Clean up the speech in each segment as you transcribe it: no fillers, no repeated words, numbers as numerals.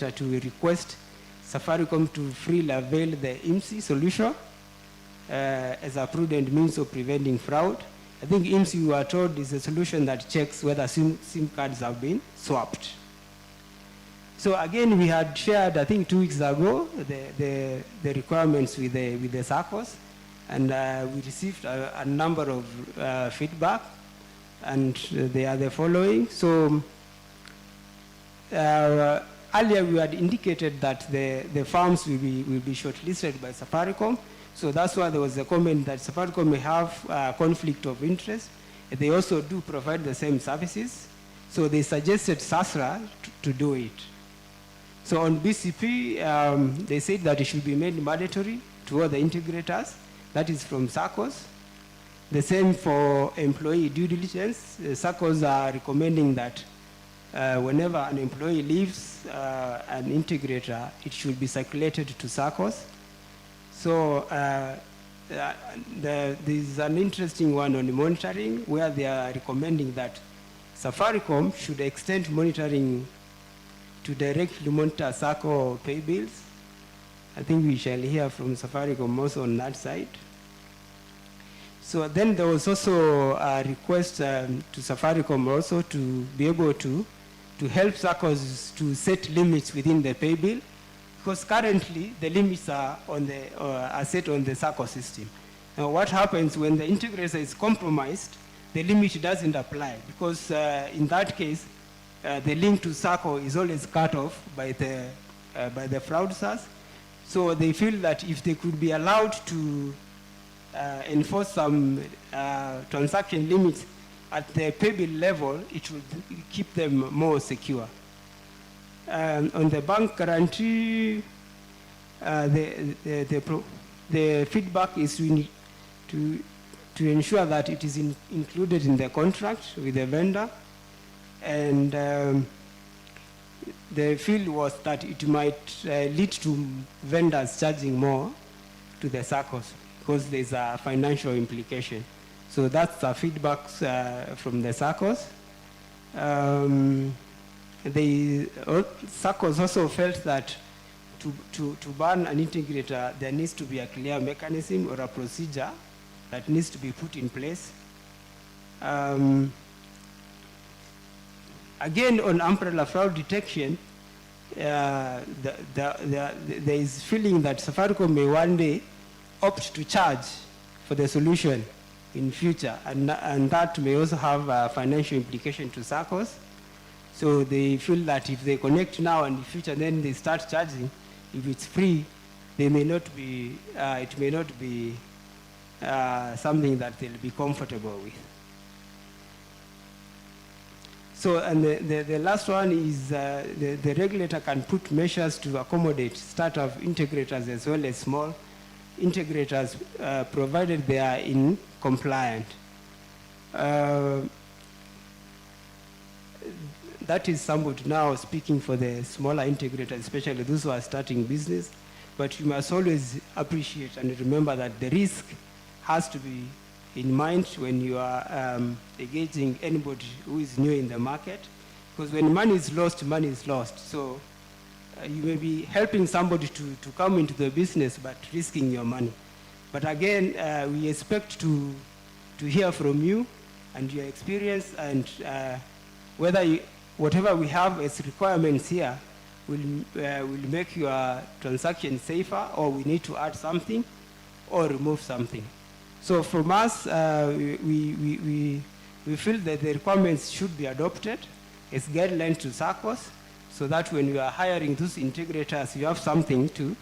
regulator to request Safaricom to freely avail the IMSI solution as a prudent means of preventing fraud. I think IMSI, we were told, is a solution that checks whether SIM cards have been swapped. So again, we had shared, I think 2 weeks ago, the requirements with the Saccos, and we received a number of feedback, and they are the following. So earlier we had indicated that the firms will be shortlisted by Safaricom. So that's why there was a comment that Safaricom may have a conflict of interest. They also do provide the same services. So they suggested Sasra to do it. So on BCP, they said that it should be made mandatory to all the integrators. That is from Saccos. The same for employee due diligence. Saccos are recommending that whenever an employee leaves an integrator, it should be circulated to Saccos. So there's an interesting one on the monitoring where they are recommending that Safaricom should extend monitoring to directly monitor Sacco pay bills. I think we shall hear from Safaricom also on that side. So then there was also a request to Safaricom also to be able to help Saccos to set limits within the pay bill, because currently the limits are are set on the Sacco system. Now what happens when the integrator is compromised, the limit doesn't apply, because in that case, the link to Sacco is always cut off by the fraudsters. So they feel that if they could be allowed to enforce some transaction limits at the pay bill level, it will keep them more secure. On the bank guarantee, the feedback is to ensure that it is included in the contract with the vendor. And the feel was that it might lead to vendors charging more to the Saccos because there's a financial implication. So that's the feedback from the Saccos. The Saccos also felt that to ban an integrator, there needs to be a clear mechanism or a procedure that needs to be put in place. Again, on umbrella fraud detection, there is feeling that Safaricom may one day opt to charge for the solution in future, and that may also have a financial implication to Saccos. So they feel that if they connect now and in the future, then they start charging, if it's free, they may not be, it may not be something that they'll be comfortable with. So, and the last one is the regulator can put measures to accommodate startup integrators as well as small integrators, provided they are in compliant. That is somewhat now speaking for the smaller integrators, especially those who are starting business. But you must always appreciate and remember that the risk has to be in mind when you are engaging anybody who is new in the market. Because when money is lost, money is lost. So you may be helping somebody to come into the business, but risking your money. But again, we expect to hear from you and your experience, and whether whatever we have as requirements here will make your transaction safer, or we need to add something or remove something. So from us, we feel that the requirements should be adopted as guidelines to Saccos, so that when you are hiring those integrators, you have something to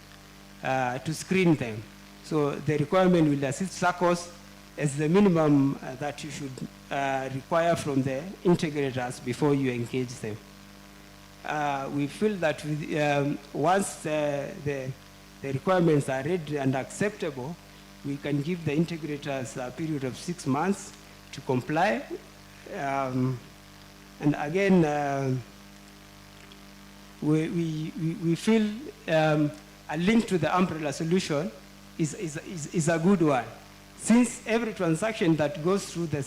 screen them. So the requirement will assist Saccos as the minimum that you should require from the integrators before you engage them. We feel that once the requirements are ready and acceptable, we can give the integrators a period of 6 months to comply. And again, we feel a link to the umbrella solution is a good one, since every transaction that goes through the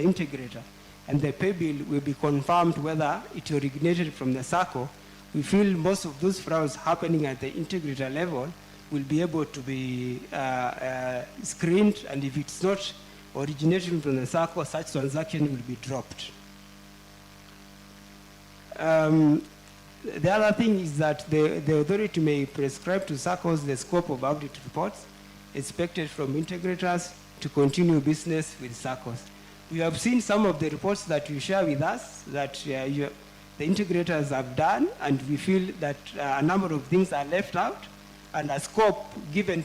integrator and the pay bill will be confirmed whether it originated from the Sacco we feel most of those frauds happening at the integrator level will be able to be screened, and if it's not originating from the Sacco, such transaction will be dropped. The other thing is that the authority may prescribe to Saccos the scope of audit reports expected from integrators to continue business with Saccos. We have seen some of the reports that you share with us that the integrators have done, and we feel that a number of things are left out, and a scope given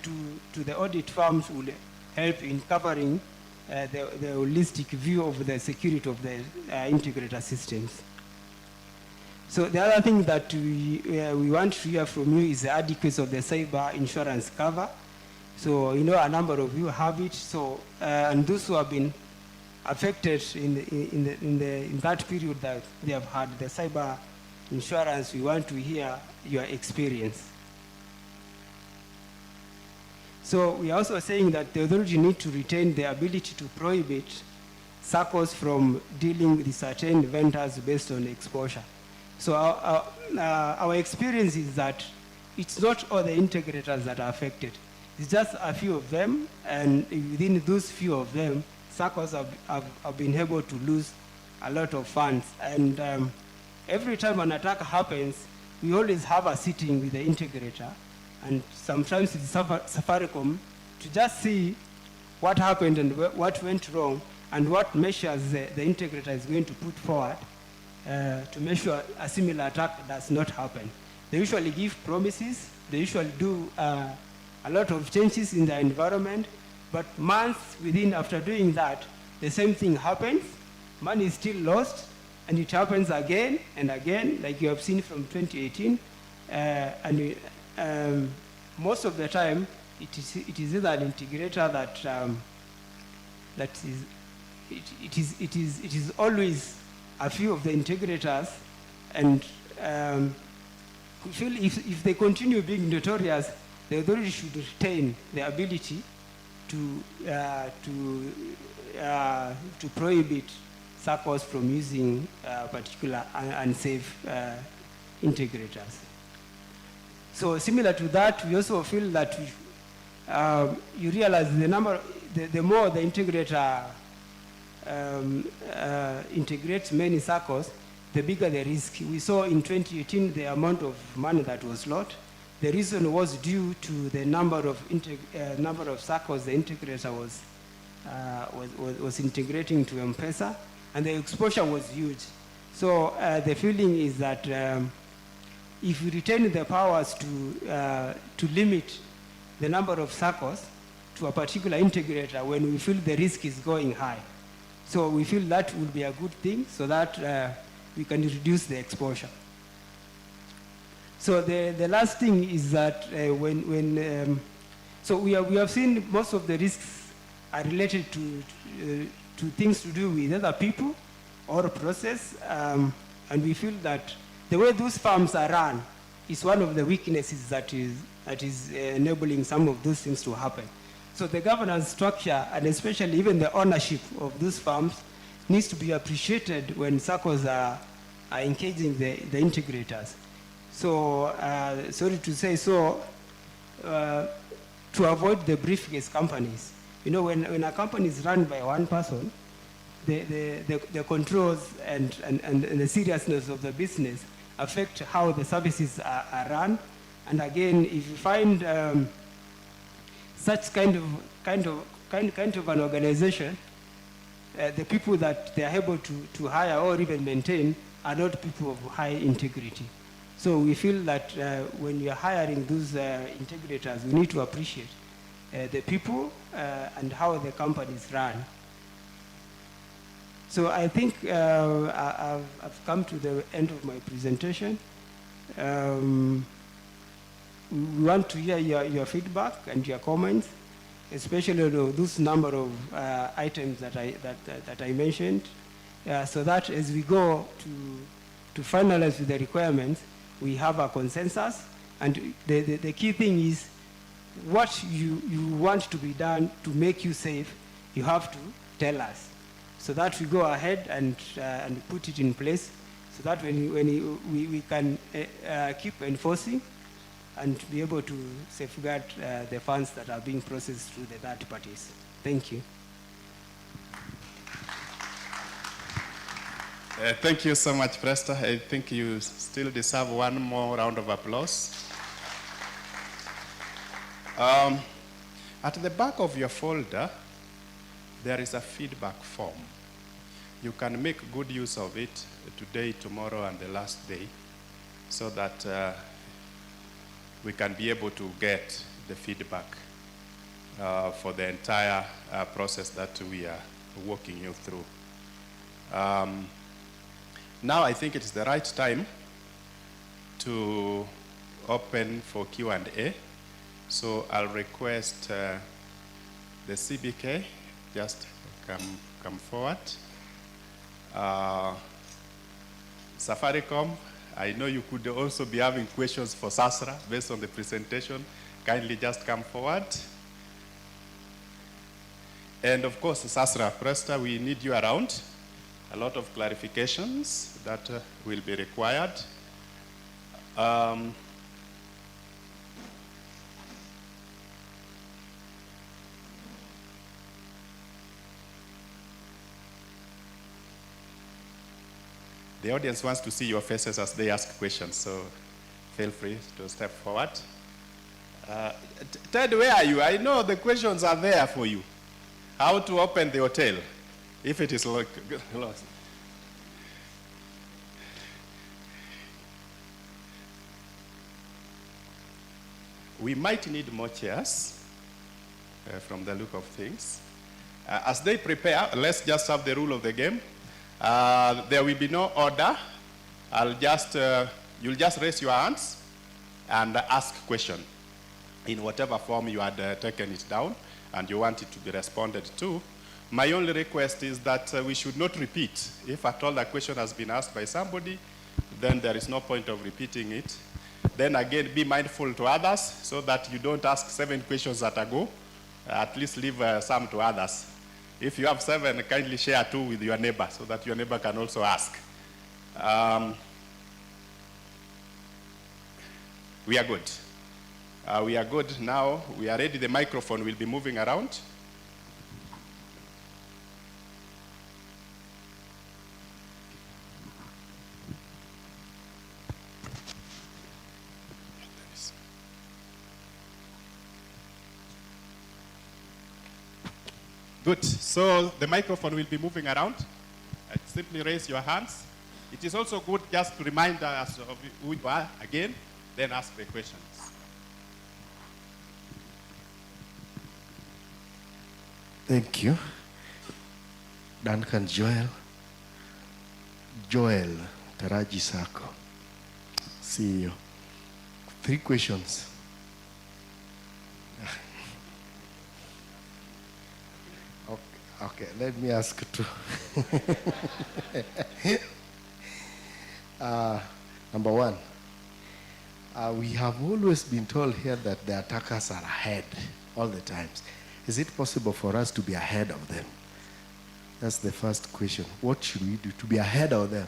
to the audit firms will help in covering the holistic view of the security of the integrator systems. So the other thing that we want to hear from you is the adequacy of the cyber insurance cover. So a number of you have it. So and those who have been affected in that period that they have had the cyber insurance, we want to hear your experience. So we are also saying that the authority needs to retain the ability to prohibit Saccos from dealing with certain vendors based on exposure. So our experience is that it's not all the integrators that are affected. It's just a few of them, and within those few of them, Saccos have been able to lose a lot of funds. And every time an attack happens, we always have a sitting with the integrator, and sometimes with Safaricom, to just see what happened and what went wrong, and what measures the integrator is going to put forward to make sure a similar attack does not happen. They usually give promises, they usually do a lot of changes in the environment, but months after doing that, the same thing happens, money is still lost, and it happens again and again, like you have seen from 2018, and most of the time, it is either an integrator it is always a few of the integrators, and we feel if they continue being notorious, the authority should retain the ability to prohibit Saccos from using particular unsafe integrators. So similar to that, we also feel that you realize the more the integrator integrates many Saccos, the bigger the risk. We saw in 2018 the amount of money that was lost. The reason was due to the number of Saccos the integrator was integrating to M-Pesa, and the exposure was huge. So the feeling is that if we retain the powers to limit the number of Saccos to a particular integrator when we feel the risk is going high, so we feel that would be a good thing, so that we can reduce the exposure. So the last thing is that so we have seen most of the risks are related to things to do with other people or process, and we feel that the way those farms are run is one of the weaknesses that is enabling some of those things to happen. So the governance structure, and especially even the ownership of those farms, needs to be appreciated when Saccos are engaging the integrators. So, sorry to say so, to avoid the briefcase companies. When a company is run by one person, the controls and the seriousness of the business affect how the services are run. And again, if you find such kind of an organization, the people that they are able to hire or even maintain are not people of high integrity. So we feel that when you are hiring those integrators, we need to appreciate the people and how the company is run. So I think I've come to the end of my presentation. We want to hear your feedback and your comments, especially those number of items that I mentioned, so that as we go to finalize with the requirements, we have a consensus. And the key thing is what you want to be done to make you safe, you have to tell us, so that we go ahead and put it in place, so that we can keep enforcing and be able to safeguard the funds that are being processed through the third parties. Thank you. Thank you so much, Presta. I think you still deserve one more round of applause. At the back of your folder, there is a feedback form. You can make good use of it today, tomorrow, and the last day, so that we can be able to get the feedback for the entire process that we are walking you through. Now I think it's the right time to open for Q&A. So I'll request the CBK just come forward. Safaricom, I know you could also be having questions for Sasra based on the presentation. Kindly just come forward. And of course, Sasra, Presta, we need you around. A lot of clarifications that will be required. The audience wants to see your faces as they ask questions, so feel free to step forward. Ted, where are you? I know the questions are there for you. How to open the hotel, if it is lost. We might need more chairs from the look of things. As they prepare, let's just have the rule of the game. There will be no order. You'll just raise your hands and ask question in whatever form you had taken it down and you want it to be responded to. My only request is that we should not repeat. If at all a question has been asked by somebody, then there is no point of repeating it. Then again, be mindful to others so that you don't ask 7 questions at a go. At least leave some to others. If you have 7, kindly share 2 with your neighbor so that your neighbor can also ask. We are good. We are good now. We are ready. The microphone will be moving around. Good. So the microphone will be moving around. Simply raise your hands. It is also good just to remind us of who you are again, then ask the questions. Thank you. Duncan Joel Taraji Sacco, CEO. 3 questions. Okay, let me ask 2. Number 1, we have always been told here that the attackers are ahead all the times. Is it possible for us to be ahead of them? That's the first question. What should we do to be ahead of them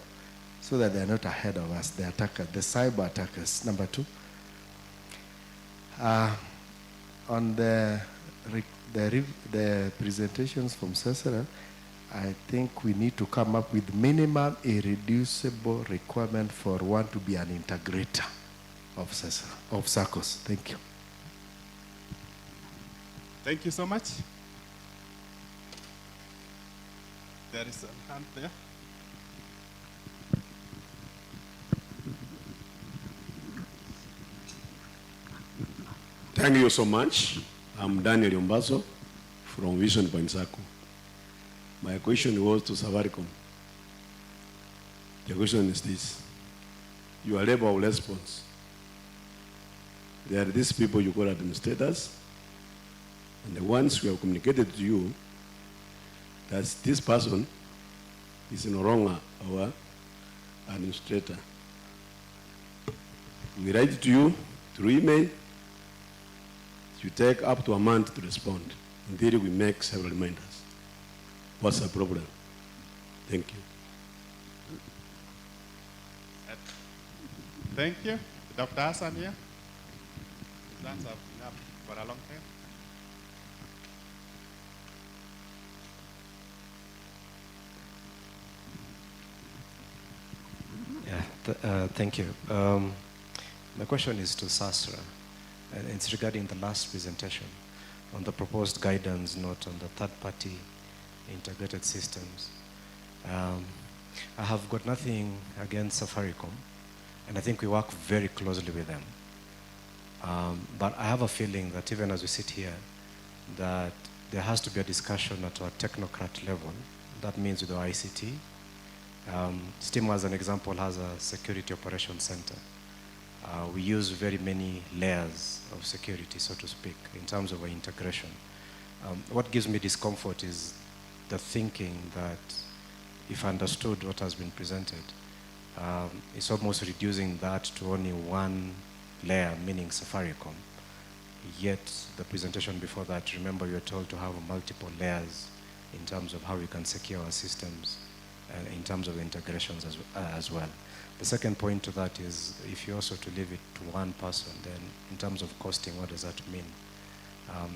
so that they're not ahead of us, the attacker, the cyber attackers? Number 2, on the presentations from Sasra, I think we need to come up with minimum irreducible requirement for one to be an integrator of Sasra, of Saccos. Thank you. Thank you so much. There is a hand there. Thank you so much. I'm Daniel Yombaso from Vision Point Sacco. My question was to Safaricom. The question is this. Your level of response. There are these people you call administrators, and the ones who have communicated to you that this person is no longer our administrator. We write to you through email. You take up to a month to respond. In theory, we make several reminders. What's the problem? Thank you. Thank you. Dr. Hassan here. His hands have been up for a long time. Yeah, thank you. My question is to Sasra, and it's regarding the last presentation on the proposed guidance note on the third-party integrated systems. I have got nothing against Safaricom, and I think we work very closely with them. But I have a feeling that even as we sit here, that there has to be a discussion at a technocrat level. That means with our ICT. STEAM, as an example, has a security operations center. We use very many layers of security, so to speak, in terms of our integration. What gives me discomfort is the thinking that, if understood what has been presented, it's almost reducing that to only one layer, meaning Safaricom. Yet, the presentation before that, remember, we were told to have multiple layers in terms of how we can secure our systems, in terms of integrations as well. The second point to that is, if you also to leave it to one person, then in terms of costing, what does that mean?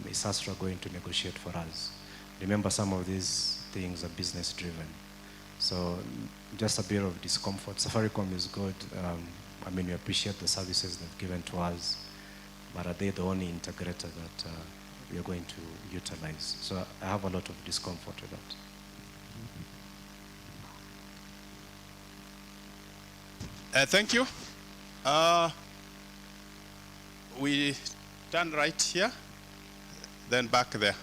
Is Sasra going to negotiate for us? Remember, some of these things are business driven. So just a bit of discomfort. Safaricom is good. I mean, we appreciate the services they've given to us, but are they the only integrator that we are going to utilize? So I have a lot of discomfort with that. Thank you. We turn right here, then back there.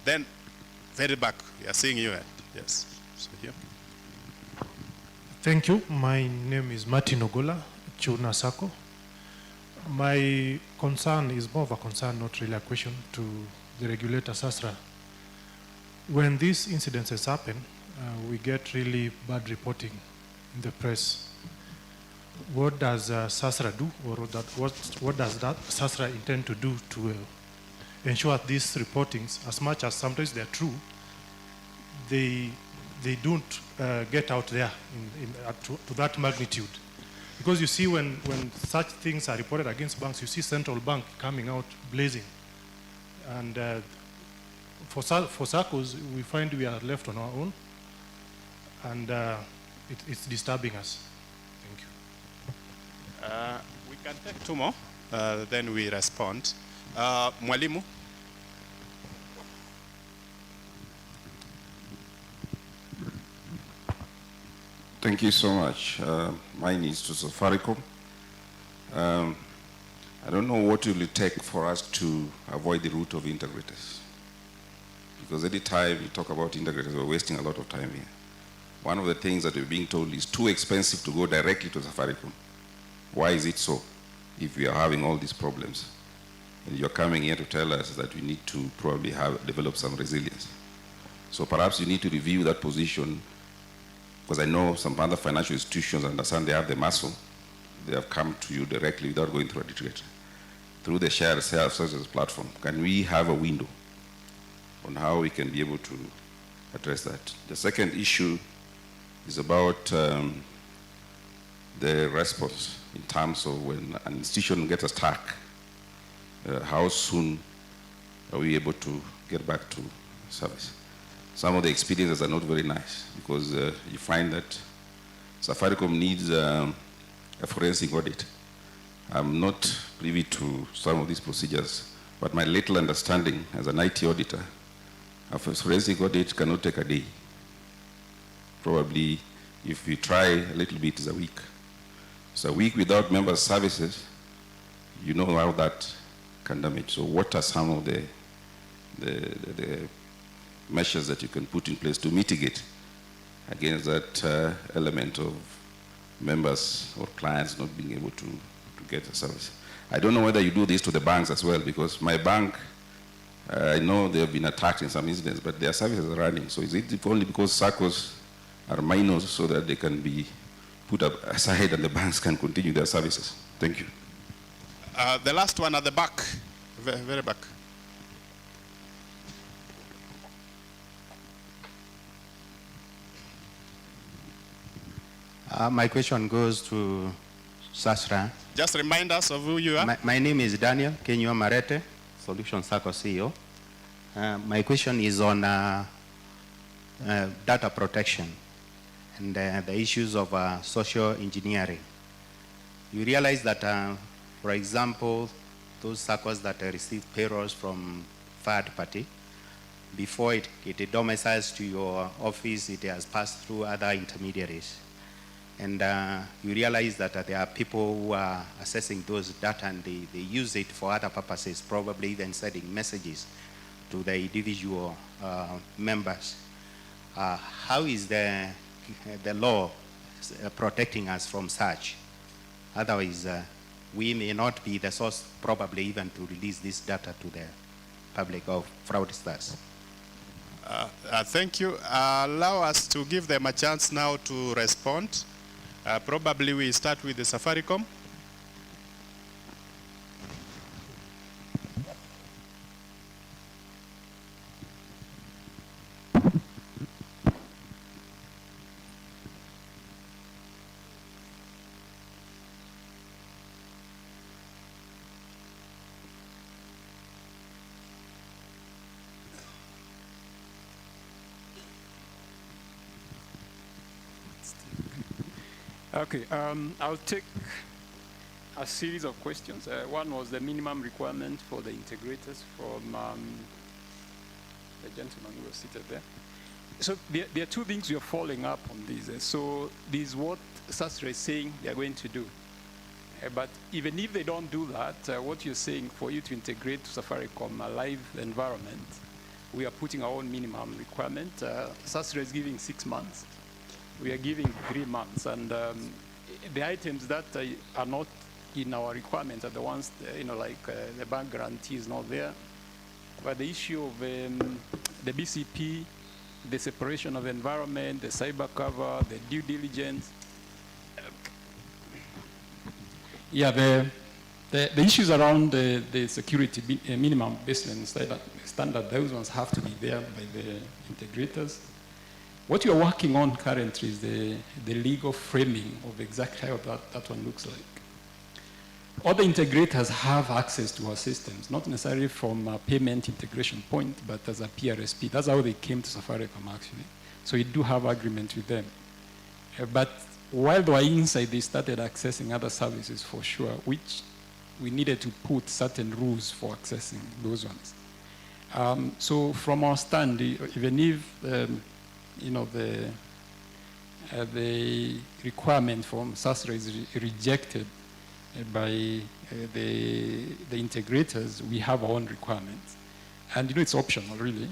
Then very back. We are seeing you. Yes. So here. Thank you. My name is Martin Ogola, Chuna Sacco. My concern is more of a concern, not really a question, to the regulator, Sasra. When these incidences happen, we get really bad reporting in the press. What does Sasra do, or what does that Sasra intend to do to ensure these reportings, as much as sometimes they're true, they don't get out there to that magnitude? Because you see, when such things are reported against banks, you see central bank coming out blazing. And for Saccos, we find we are left on our own, and it's disturbing us. Thank you. We can take two more, then we respond. Mwalimu. Thank you so much. Mine is to Safaricom. I don't know what it will take for us to avoid the route of integrators. Because any time we talk about integrators, we're wasting a lot of time here. One of the things that we're being told is too expensive to go directly to Safaricom. Why is it so, if we are having all these problems? And you're coming here to tell us that we need to probably develop some resilience. So perhaps you need to review that position, because I know some other financial institutions understand they have the muscle. They have come to you directly without going through a distributor. Through the shared services platform, can we have a window on how we can be able to address that? The second issue is about the response in terms of when an institution gets stuck, how soon are we able to get back to service? Some of the experiences are not very nice, because you find that Safaricom needs a forensic audit. I'm not privy to some of these procedures, but my little understanding as an IT auditor, a forensic audit cannot take a day. Probably, if we try a little bit, it's a week. So a week without member services, you know how that can damage. So what are some of the measures that you can put in place to mitigate against that element of members or clients not being able to get a service? I don't know whether you do this to the banks as well, because my bank, I know they have been attacked in some incidents, but their services are running. So is it only because Saccos are minors so that they can be put aside and the banks can continue their services? Thank you. The last one at the back, very back. My question goes to Sasra. Just remind us of who you are. My name is Daniel Kenyua Marete, Solution Sacco CEO. My question is on data protection and the issues of social engineering. You realize that, for example, those SACCOs that receive payrolls from third party, before it domiciles to your office, it has passed through other intermediaries. And you realize that there are people who are accessing those data and they use it for other purposes, probably even sending messages to the individual members. How is the law protecting us from such? Otherwise, we may not be the source, probably even to release this data to the public of fraudsters. Thank you. Allow us to give them a chance now to respond. Probably we start with the Safaricom. Okay, I'll take a series of questions. One was the minimum requirement for the integrators from the gentleman who was seated there. So there are two things we are following up on these. So this is what Sasra is saying they are going to do. But even if they don't do that, what you're saying for you to integrate to Safaricom a live environment, we are putting our own minimum requirement. Sasra is giving 6 months. We are giving 3 months, and the items that are not in our requirements are the ones, like the bank guarantee is not there. But the issue of the BCP, the separation of environment, the cyber cover, the due diligence. Yeah, the issues around the security minimum baseline standard, those ones have to be there by the integrators. What we are working on currently is the legal framing of exactly how that one looks like. All the integrators have access to our systems, not necessarily from a payment integration point, but as a PRSP. That's how they came to Safaricom, actually. So we do have agreement with them. But while they were inside, they started accessing other services for sure, which we needed to put certain rules for accessing those ones. So from our stand, even if the requirement from Sasra is rejected by the integrators, we have our own requirements. And it's optional, really.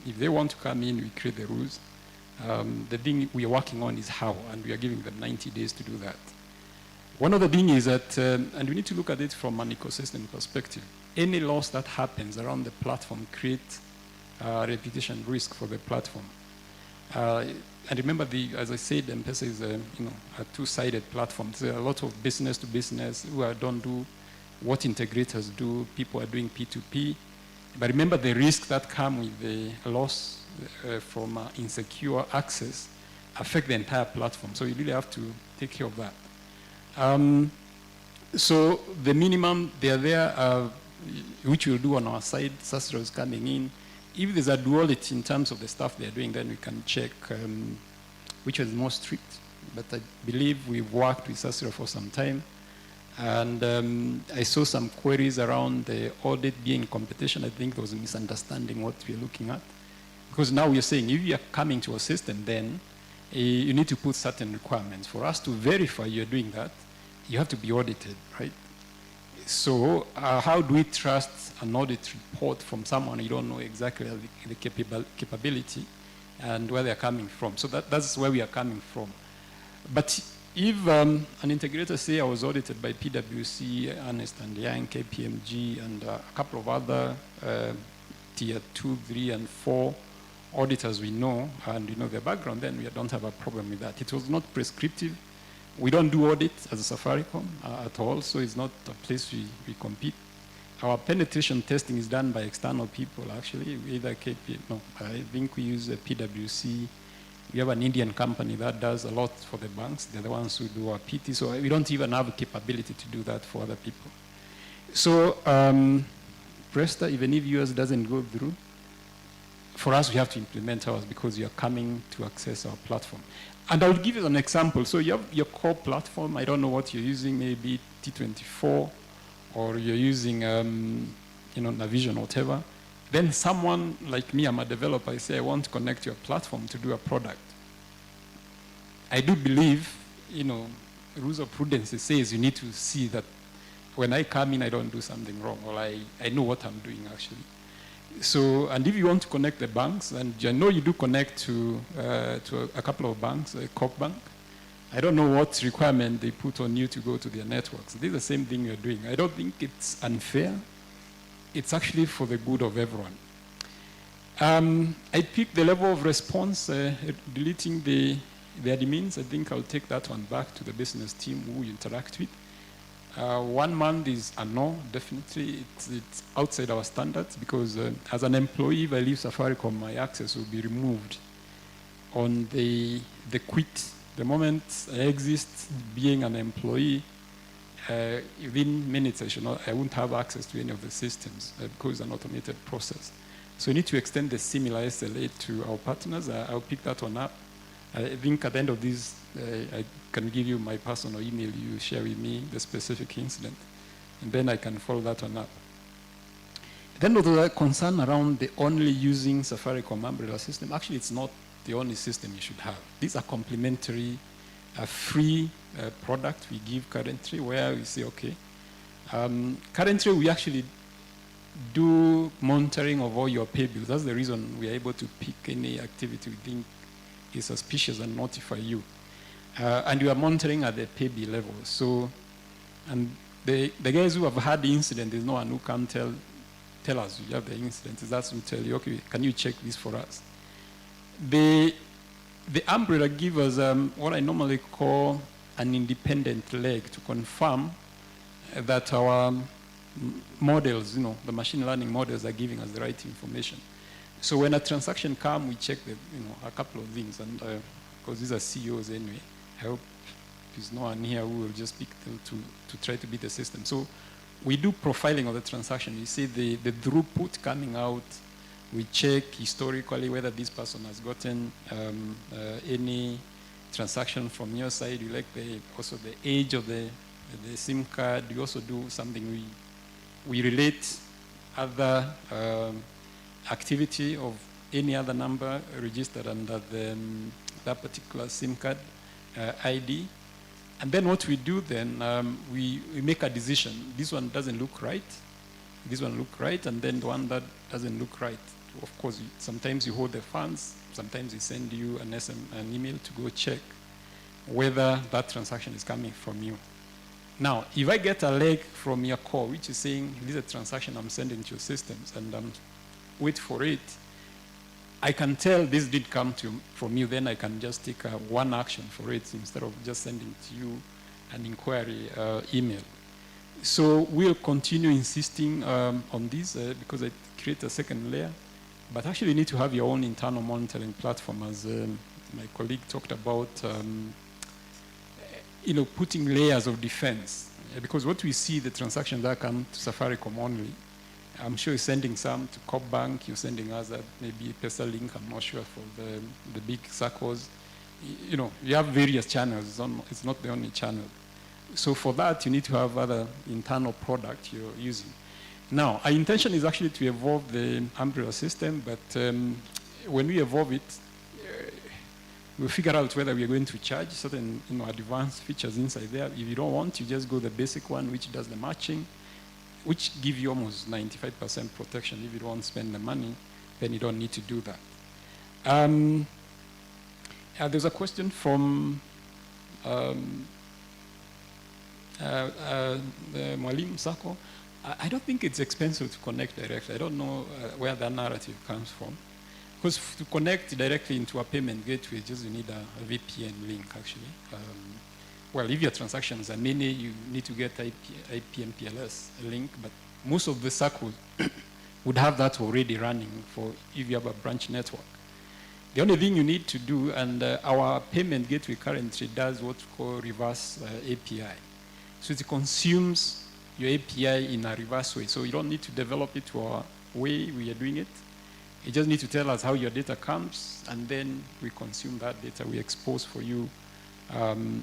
If they want to come in, we create the rules. The thing we are working on is how, and we are giving them 90 days to do that. One other thing is that, and we need to look at it from an ecosystem perspective, any loss that happens around the platform creates reputation risk for the platform. And remember, as I said, M-Pesa is a two-sided platform. There's a lot of business to business who don't do what integrators do. People are doing P2P. But remember the risk that come with the loss from insecure access affect the entire platform. So you really have to take care of that. So the minimum, they're there, which we'll do on our side. Sasra is coming in. If there's a duality in terms of the stuff they're doing, then we can check which is more strict. But I believe we've worked with Sasra for some time. And I saw some queries around the audit being in competition. I think there was a misunderstanding what we're looking at. Because now we're saying if you're coming to a system, then you need to put certain requirements. For us to verify you're doing that, you have to be audited, right? So how do we trust an audit report from someone you don't know exactly the capability and where they're coming from? So that's where we are coming from. But if an integrator say I was audited by PwC, Ernst & Young, KPMG, and a couple of other tier 2, 3, and 4 auditors we know, and we know their background, then we don't have a problem with that. It was not prescriptive. We don't do audit as a Safaricom at all, so it's not a place we compete. Our penetration testing is done by external people, actually, either I think we use PwC, We have an Indian company that does a lot for the banks. They're the ones who do our PT, so we don't even have the capability to do that for other people. So Presta, even if yours doesn't go through, for us we have to implement ours because you're coming to access our platform. And I'll give you an example. So you have your core platform. I don't know what you're using, maybe T24, or you're using Navision or whatever. Then someone like me, I'm a developer, I say I want to connect to your platform to do a product. I do believe, rules of prudence says you need to see that when I come in, I don't do something wrong, or I know what I'm doing actually. So, and if you want to connect the banks, and I know you do connect to a couple of banks, Corp Bank, I don't know what requirement they put on you to go to their networks. This is the same thing you're doing. I don't think it's unfair. It's actually for the good of everyone. I picked the level of response, deleting the admins. I think I'll take that one back to the business team who you interact with. 1 month is a no, definitely. It's outside our standards because as an employee, if I leave Safaricom, my access will be removed on the quit. The moment I exist being an employee, within minutes I won't have access to any of the systems because it's an automated process. So we need to extend the similar SLA to our partners. I'll pick that one up. I think at the end of this, I can give you my personal email. You share with me the specific incident, and then I can follow that one up. Then there's a concern around the only using Safaricom umbrella system. Actually, it's not the only system you should have. These are complementary, free product we give currently, where we say, okay, currently we actually do monitoring of all your pay bills. That's the reason we are able to pick any activity we think is suspicious and notify you. And you are monitoring at the pay bill level. So, and the guys who have had the incident, there's no one who can tell us you have the incident. That's who tell you, okay, can you check this for us? The umbrella gives us what I normally call an independent leg to confirm that our models, the machine learning models are giving us the right information. So when a transaction comes, we check a couple of things, and because these are CEOs anyway, I hope there's no one here who will just pick them to try to beat the system. So we do profiling of the transaction. You see the throughput coming out. We check historically whether this person has gotten any transaction from your side. You like also the age of the SIM card. You also do something, we relate other activity of any other number registered under that particular SIM card ID. And then what we do then, we make a decision. This one doesn't look right. This one look right, and then the one that doesn't look right. Of course, sometimes you hold the funds. Sometimes we send you an email to go check whether that transaction is coming from you. Now, if I get a leg from your core, which is saying, this is a transaction I'm sending to your systems, and wait for it, I can tell this did come from you, then I can just take one action for it instead of just sending to you an inquiry email. So we'll continue insisting on this because I create a second layer, but actually you need to have your own internal monitoring platform, as my colleague talked about, putting layers of defense. Because what we see, the transactions that come to Safaricom only, I'm sure you're sending some to Corp Bank, you're sending others, maybe PesaLink, I'm not sure, for the big Saccos. You have various channels, it's not the only channel. So for that, you need to have other internal product you're using. Now, our intention is actually to evolve the umbrella system, but when we evolve it, we'll figure out whether we're going to charge certain advanced features inside there. If you don't want, you just go the basic one, which does the matching, which give you almost 95% protection. If you don't want to spend the money, then you don't need to do that. There's a question from the Mwalim Sacco. I don't think it's expensive to connect directly. I don't know where that narrative comes from. Because to connect directly into a payment gateway, you need a VPN link, actually. Well, if your transactions are many, you need to get IP/MPLS link, but most of the Sacco would have that already running for if you have a branch network. The only thing you need to do, and our payment gateway currently does what we call reverse API. So it consumes your API in a reverse way. So you don't need to develop it to our way we are doing it. You just need to tell us how your data comes, and then we consume that data. We expose for you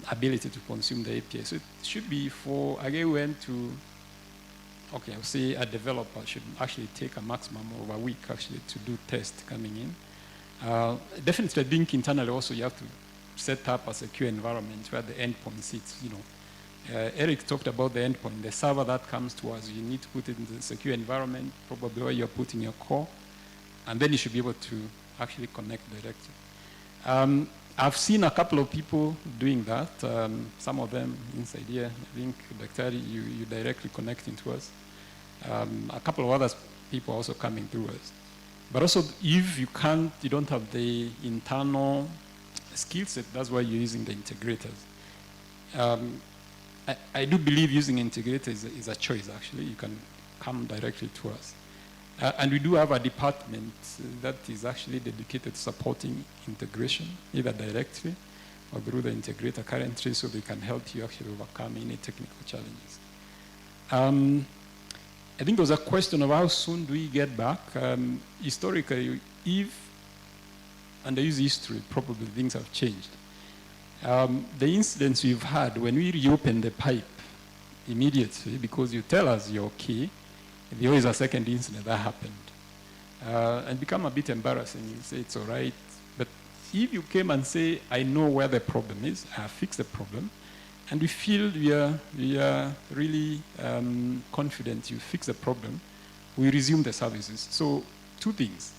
ability to consume the API. So it should be for, again, we went to, okay, I'll say a developer should actually take a maximum of a week actually to do test coming in. Definitely, I think internally also you have to set up a secure environment where the endpoint sits. You know, Eric talked about the endpoint, the server that comes to us. You need to put it in the secure environment, probably where you're putting your core, and then you should be able to actually connect directly. I've seen a couple of people doing that. Some of them inside here. I think, Dr. you directly connecting to us. A couple of other people also coming through us. But also, if you don't have the internal skill set, that's why you're using the integrators. I do believe using integrators is a choice, actually. You can come directly to us. And we do have a department that is actually dedicated to supporting integration, either directly or through the integrator currently, so they can help you actually overcome any technical challenges. I think there was a question of how soon do we get back. Historically, and I use history, probably things have changed. The incidents we've had, when we reopen the pipe immediately, because you tell us you're okay, there always a second incident that happened. And become a bit embarrassing. You say it's all right. But if you came and say, I know where the problem is, I have fixed the problem, and we feel we are really confident you fix the problem, we resume the services. So 2 things.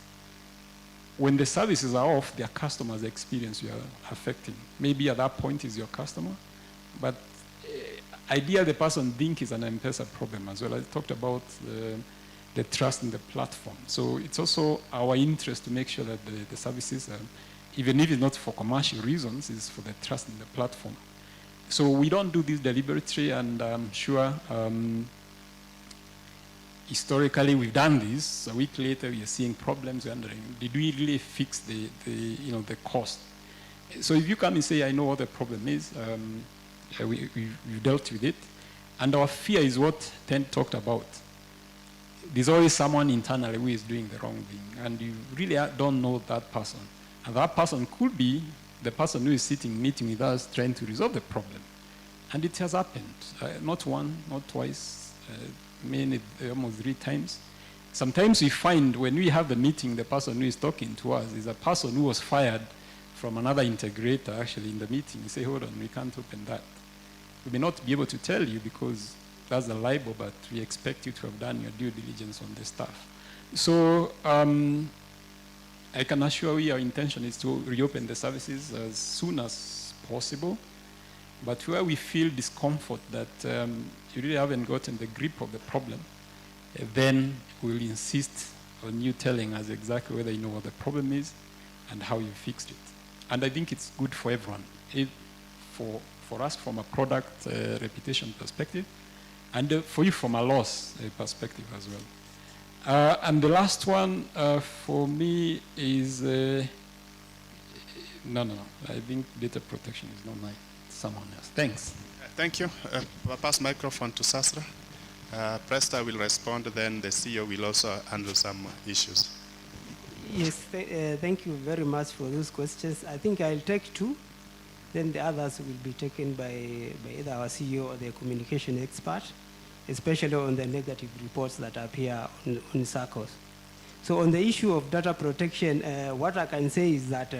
When the services are off, their customer's experience you are affecting. Maybe at that point is your customer, but ideally the person thinks it's an M-Pesa problem as well. I talked about the trust in the platform. So it's also our interest to make sure that the services, even if it's not for commercial reasons, is for the trust in the platform. So we don't do this deliberately, and I'm sure historically we've done this. A week later we are seeing problems. We're wondering, did we really fix the cost? So if you come and say, I know what the problem is, we've dealt with it. And our fear is what Ted talked about. There's always someone internally who is doing the wrong thing, and you really don't know that person. And that person could be the person who is sitting, meeting with us, trying to resolve the problem. And it has happened. Not one, not twice, many, almost 3 times. Sometimes we find when we have the meeting, the person who is talking to us is a person who was fired from another integrator actually in the meeting. You say, hold on, we can't open that. We may not be able to tell you because that's a libel, but we expect you to have done your due diligence on the stuff. So I can assure you our intention is to reopen the services as soon as possible. But where we feel discomfort that you really haven't gotten the grip of the problem, then we'll insist on you telling us exactly whether you know what the problem is and how you fixed it. And I think it's good for everyone, for us from a product reputation perspective, and for you from a loss perspective as well. And the last one for me is, no. I think data protection is not mine, it's someone else. Thanks. Thank you. I'll pass microphone to Sasra. Presta will respond, then the CEO will also handle some issues. Yes, thank you very much for those questions. I think I'll take 2. Then the others will be taken by either our CEO or the communication expert, especially on the negative reports that appear on Sacco. So on the issue of data protection, what I can say is that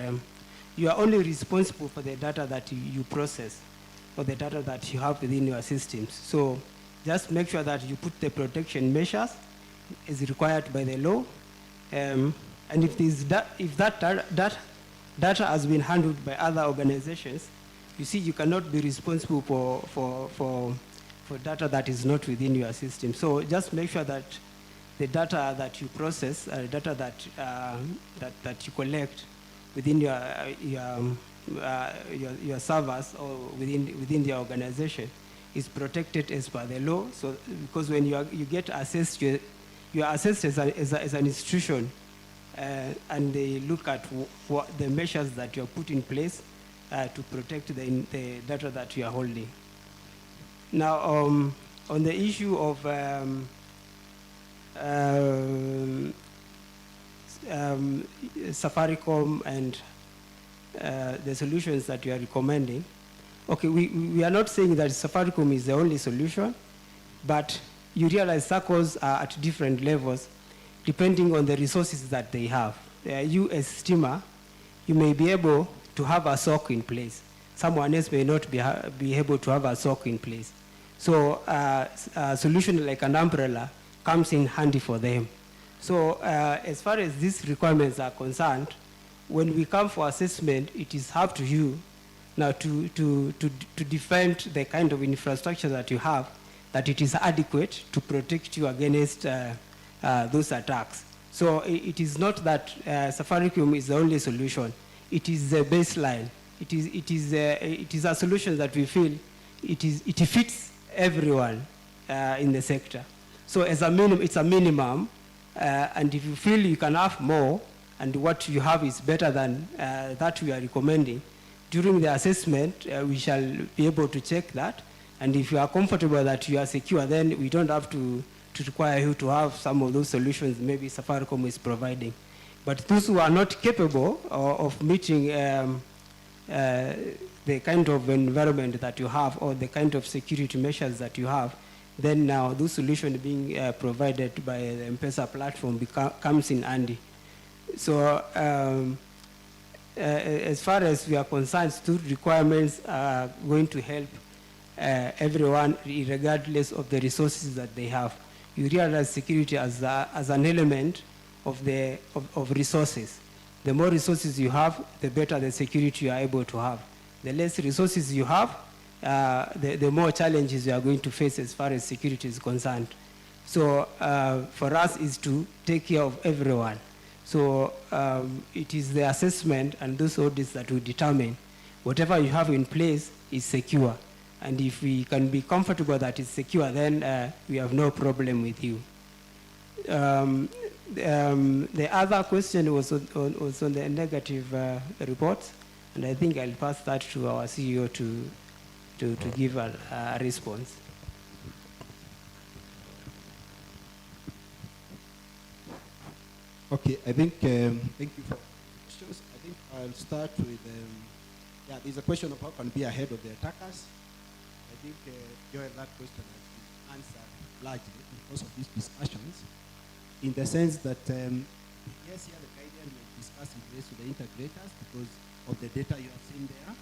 you are only responsible for the data that you process or the data that you have within your systems. So just make sure that you put the protection measures as required by the law. And if that data has been handled by other organizations, you see, you cannot be responsible for data that is not within your system. So just make sure that the data that you process, data that you collect within your servers or within the organization is protected as per the law. So because when you get assessed, you are assessed as an institution and they look at what the measures that you have put in place to protect the data that you are holding. Now, on the issue of Safaricom and the solutions that you are recommending, okay, we are not saying that Safaricom is the only solution, but you realize Saccos are at different levels depending on the resources that they have. You as Steamer, you may be able to have a SOC in place. Someone else may not be able to have a SOC in place. So a solution like an umbrella comes in handy for them. So as far as these requirements are concerned, when we come for assessment, it is up to you now to defend the kind of infrastructure that you have, that it is adequate to protect you against those attacks. So it is not that Safaricom is the only solution. It is the baseline. It is a solution that we feel it fits everyone in the sector. So as a minimum, it's a minimum, and if you feel you can have more, and what you have is better than that we are recommending, during the assessment, we shall be able to check that. And if you are comfortable that you are secure, then we don't have to require you to have some of those solutions maybe Safaricom is providing. But those who are not capable of meeting the kind of environment that you have or the kind of security measures that you have, then now those solutions being provided by the M-Pesa platform comes in handy. So as far as we are concerned, those requirements are going to help everyone regardless of the resources that they have. You realize security as an element of resources. The more resources you have, the better the security you are able to have. The less resources you have, the more challenges you are going to face as far as security is concerned. So for us is to take care of everyone. So it is the assessment and those audits that will determine whatever you have in place is secure. And if we can be comfortable that it's secure, then we have no problem with you. The other question was on the negative reports, and I think I'll pass that to our CEO to give a response. Okay, I think, thank you for questions. I think I'll start with, there's a question of how can we be ahead of the attackers. I think, Joel, that question has been answered largely because of these discussions, in the sense that, yes, here the guidance may discuss in place with the integrators because of the data you have seen there.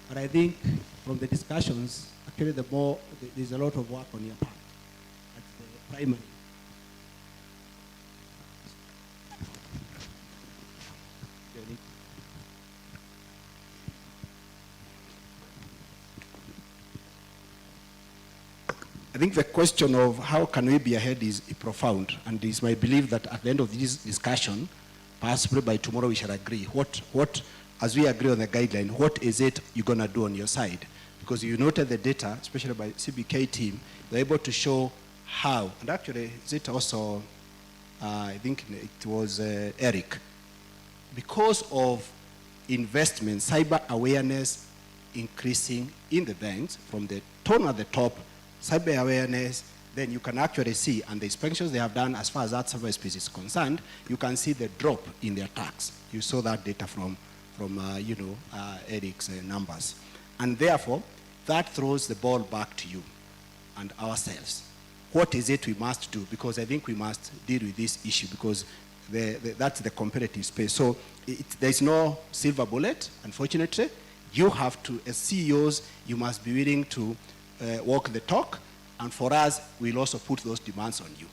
But I think from the discussions, actually there's a lot of work on your part at the primary. I think the question of how can we be ahead is profound, and it's my belief that at the end of this discussion, possibly by tomorrow we shall agree. What, as we agree on the guideline, what is it you're going to do on your side? Because you noted the data, especially by CBK team, they're able to show how, and actually, is it also, I think it was Eric, because of investment, cyber awareness increasing in the banks from the tone at the top, cyber awareness, then you can actually see, and the inspections they have done as far as that cyberspace is concerned, you can see the drop in the attacks. You saw that data from Eric's numbers. And therefore, that throws the ball back to you and ourselves. What is it we must do? Because I think we must deal with this issue because that's the competitive space. So there's no silver bullet, unfortunately. You have to, as CEOs, you must be willing to walk the talk, and for us, we'll also put those demands on you.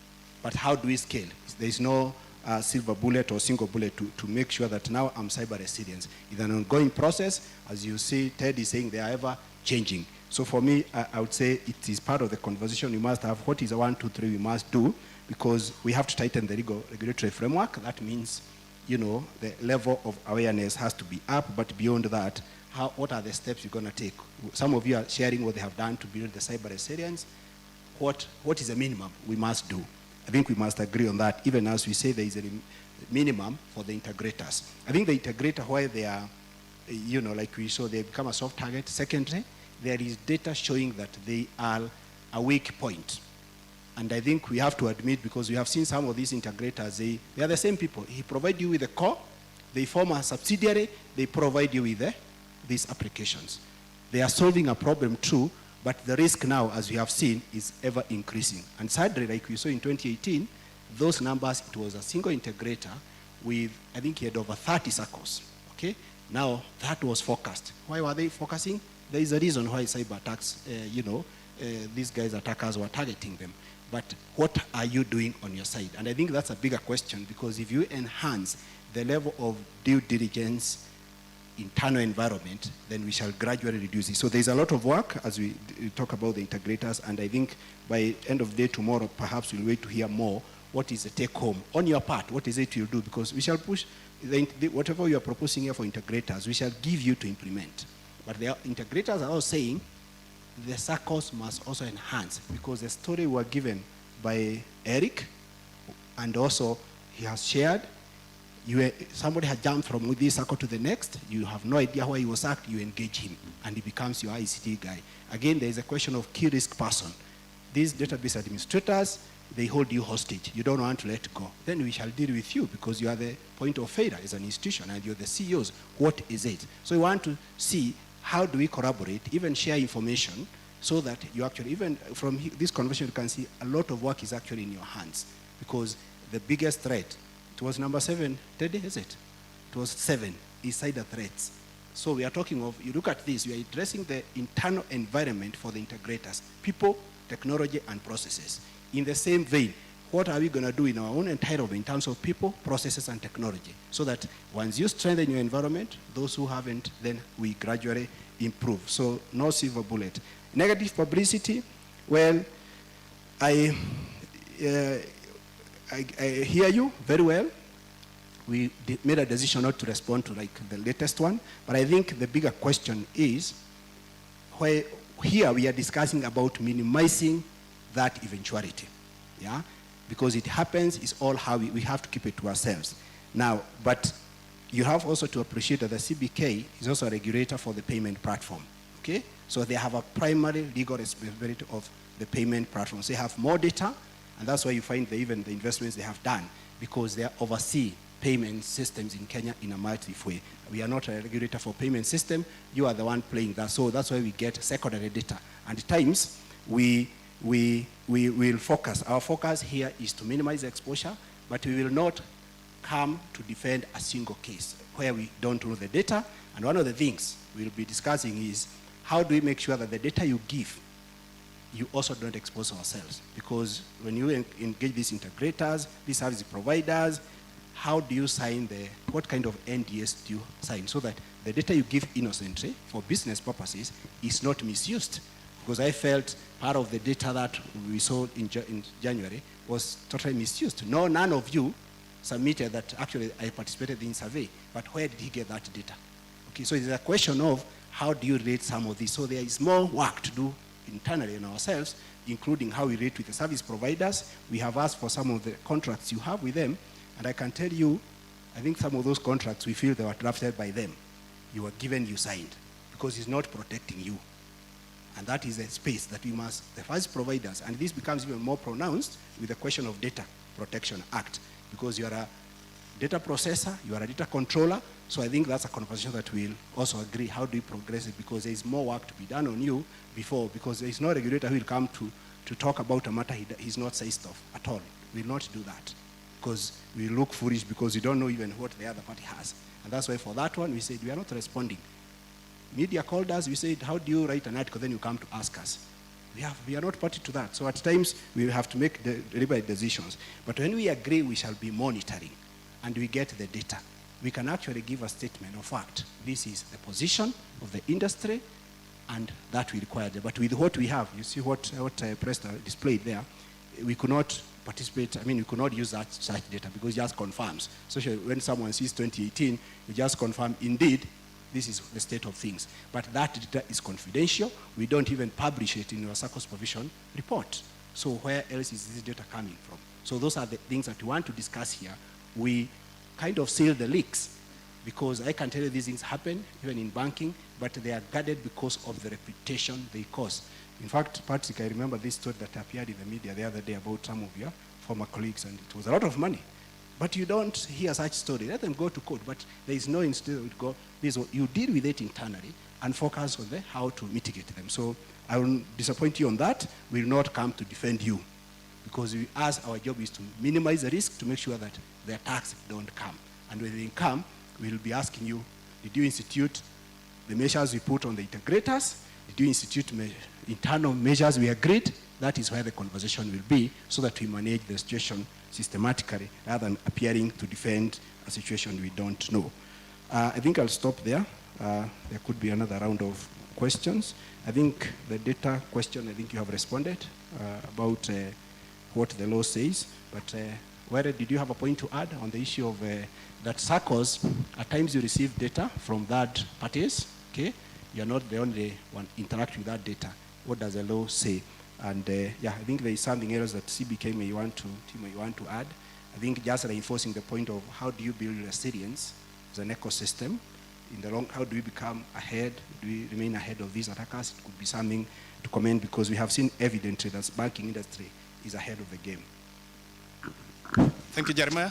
But how do we scale? There's no silver bullet or single bullet to make sure that now I'm cyber resilient. It's an ongoing process. As you see, Ted is saying they are ever changing. So for me, I would say it is part of the conversation we must have. What is the 1, 2, 3 we must do? Because we have to tighten the regulatory framework. That means, the level of awareness has to be up, but beyond that, what are the steps you're going to take? Some of you are sharing what they have done to build the cyber resilience. What is the minimum we must do? I think we must agree on that, even as we say there is a minimum for the integrators. I think the integrator, why they are, like we saw, they become a soft target. Secondly, there is data showing that they are a weak point. And I think we have to admit, because we have seen some of these integrators, they are the same people. He provides you with the core, they form a subsidiary, they provide you with these applications. They are solving a problem true, but the risk now, as we have seen, is ever increasing. And sadly, like we saw in 2018, those numbers, it was a single integrator with, I think he had over 30 Saccos, okay? Now, that was focused. Why were they focusing? There is a reason why cyber attacks, these guys, attackers, were targeting them. But what are you doing on your side? And I think that's a bigger question, because if you enhance the level of due diligence, internal environment, then we shall gradually reduce it. So there's a lot of work as we talk about the integrators, and I think by end of the day tomorrow, perhaps we'll wait to hear more. What is the take home on your part? What is it you'll do? Because we shall push whatever you are proposing here for integrators, we shall give you to implement. But the integrators are all saying the Saccos must also enhance, because the story were given by Eric, and also he has shared. Somebody had jumped from this Sacco to the next, you have no idea why he was sacked, you engage him, and he becomes your ICT guy. Again, there is a question of key risk person. These database administrators, they hold you hostage. You don't want to let go. Then we shall deal with you, because you are the point of failure as an institution, and you're the CEOs. What is it? So we want to see how do we collaborate, even share information, so that you actually, even from this conversation, you can see a lot of work is actually in your hands, because the biggest threat, it was number 7, Teddy, is it? It was 7, insider threats. So we are talking of, you look at this, we are addressing the internal environment for the integrators, people, technology, and processes. In the same vein, what are we going to do in our own environment in terms of people, processes, and technology? So that once you strengthen your environment, those who haven't, then we gradually improve. So no silver bullet. Negative publicity, well, I hear you very well. We made a decision not to respond to like the latest one, but I think the bigger question is, where here we are discussing about minimizing that eventuality, yeah? Because it happens, it's all how we have to keep it to ourselves. Now, but you have also to appreciate that the CBK is also a regulator for the payment platform, okay? So they have a primary legal responsibility of the payment platforms. They have more data, and that's why you find even the investments they have done, because they oversee payment systems in Kenya in a multi way. We are not a regulator for payment system. You are the one playing that. So that's why we get secondary data. And at times, we will focus. Our focus here is to minimize exposure, but we will not come to defend a single case where we don't know the data. And one of the things we'll be discussing is how do we make sure that the data you give, you also don't expose ourselves. Because when you engage these integrators, these service providers, how do you sign what kind of NDS do you sign so that the data you give innocently for business purposes is not misused? Because I felt part of the data that we saw in January was totally misused. No, none of you submitted that actually I participated in survey, but where did he get that data? Okay, so it's a question of how do you rate some of this? So there is more work to do internally in ourselves, including how we rate with the service providers. We have asked for some of the contracts you have with them, and I can tell you, I think some of those contracts we feel they were drafted by them. You were given, you signed, because it's not protecting you. And that is a space that we must, the service providers, and this becomes even more pronounced with the question of Data Protection Act, because you are a data processor, you are a data controller, so I think that's a conversation that we'll also agree, how do we progress it, because there is more work to be done on you before, because there is no regulator who will come to talk about a matter he's not seized of at all. We will not do that, because we look foolish because we don't know even what the other party has. And that's why for that one, we said we are not responding. Media called us, we said, how do you write an article? Then you come to ask us. We are not party to that. So at times, we have to make deliberate decisions. But when we agree, we shall be monitoring, and we get the data. We can actually give a statement of fact. This is the position of the industry, and that we require. But with what we have, you see what Presta displayed there, we could not participate, we could not use such data because it just confirms. So when someone sees 2018, you just confirm, indeed, this is the state of things. But that data is confidential. We don't even publish it in our Sacco supervision report. So where else is this data coming from? So those are the things that we want to discuss here. We kind of seal the leaks, because I can tell you these things happen even in banking, but they are guarded because of the reputation they cause. In fact, Patrick, I remember this story that appeared in the media the other day about some of your former colleagues, and it was a lot of money. But you don't hear such story. Let them go to court, but there is no institute to go. You deal with it internally and focus on how to mitigate them. So I will disappoint you on that. We will not come to defend you, because our job is to minimize the risk, to make sure that the attacks don't come. And when they come, we will be asking you, did you institute the measures we put on the integrators? Did you institute internal measures we agreed? That is where the conversation will be, so that we manage the situation systematically rather than appearing to defend a situation we don't know. I think I'll stop there. There could be another round of questions. I think the data question, I think you have responded about what the law says, but whether did you have a point to add on the issue of that Saccos, at times you receive data from third parties, okay? You're not the only one interacting with that data. What does the law say? And yeah, I think there is something else that CBK may want to add. I think just reinforcing the point of how do you build resilience as an ecosystem. In the long, how do we become ahead? Do we remain ahead of these attackers? It could be something to comment, because we have seen evidently that the banking industry is ahead of the game. Thank you, Jeremiah.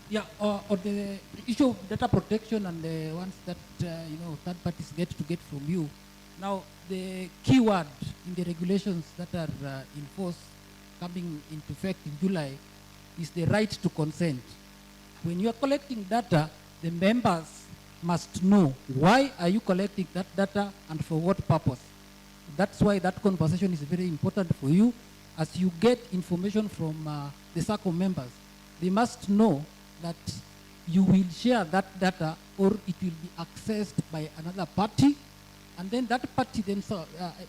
Yeah, on the issue of data protection and the ones that third parties get from you. Now, the key word in the regulations that are in force coming into effect in July is the right to consent. When you are collecting data, the members must know why are you collecting that data and for what purpose. That's why that conversation is very important for you. As you get information from the Sacco members, they must know that you will share that data or it will be accessed by another party, and then that party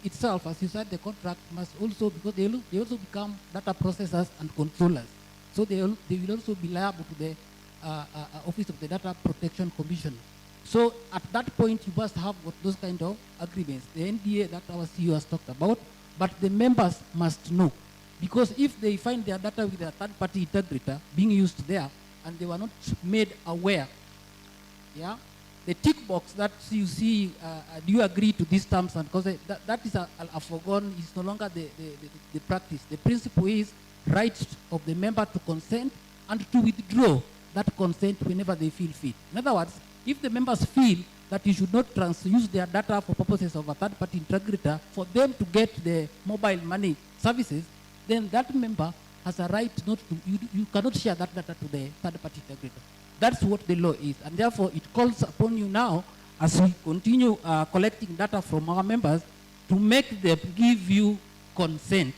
itself, as you said, the contract must also, because they also become data processors and controllers. So they will also be liable to the Office of the Data Protection Commission. So at that point, you must have those kind of agreements, the NDA that our CEO has talked about, but the members must know. Because if they find their data with a third-party integrator being used there, and they were not made aware, yeah, the tick box that you see, do you agree to these terms? And because that is a foregone, it's no longer the practice. The principle is right of the member to consent and to withdraw that consent whenever they feel fit. In other words, if the members feel that you should not use their data for purposes of a third-party integrator for them to get the mobile money services, then that member has a right not to, you cannot share that data to the third-party integrator. That's what the law is. And therefore, it calls upon you now, as we continue collecting data from our members, to make them give you consent.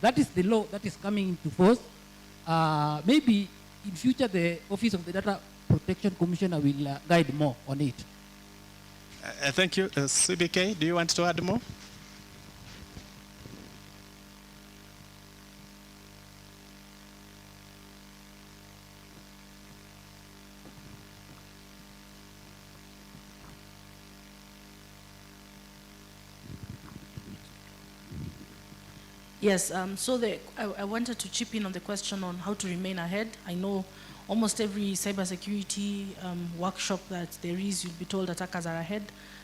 That is the law that is coming into force. Maybe in future, the Office of the Data Protection Commissioner will guide more on it. Thank you. CBK, do you want to add more? Yes, so I wanted to chip in on the question on how to remain ahead. I know almost every cybersecurity workshop that there is, you'll be told attackers are ahead.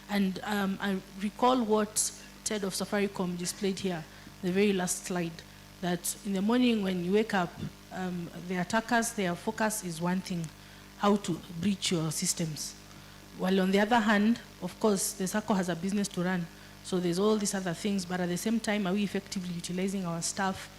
And I recall what Ted of Safaricom displayed here, the very last slide, that in the morning when you wake up, the attackers, their focus is one thing, how to breach your systems. While on the other hand, of course, the Sacco has a business to run. So there's all these other things, but at the same time, are we effectively utilizing our staff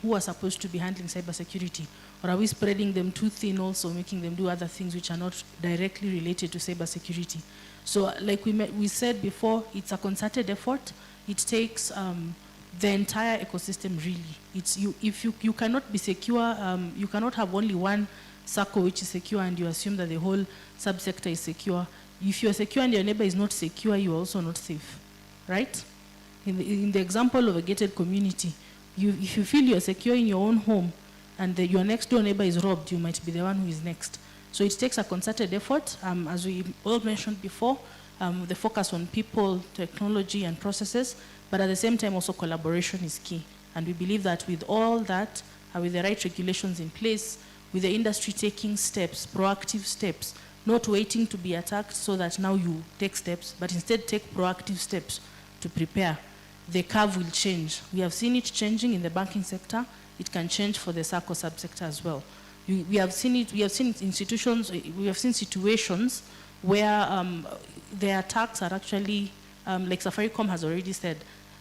who are supposed to be handling cybersecurity? Or are we spreading them too thin also, making them do other things which are not directly related to cybersecurity? So like we said before, it's a concerted effort. It takes the entire ecosystem really. If you cannot be secure, you cannot have only one Sacco which is secure and you assume that the whole subsector is secure. If you're secure and your neighbor is not secure, you're also not safe. Right? In the example of a gated community, if you feel you're secure in your own home and your next door neighbor is robbed, you might be the one who is next. So it takes a concerted effort, as we all mentioned before, the focus on people, technology, and processes, but at the same time also collaboration is key. And we believe that with all that, with the right regulations in place, with the industry taking steps, proactive steps, not waiting to be attacked so that now you take steps, but instead take proactive steps to prepare, the curve will change. We have seen it changing in the banking sector. It can change for the Sacco subsector as well. We have seen it institutions, we have seen situations where the attacks are actually, like Safaricom has already said,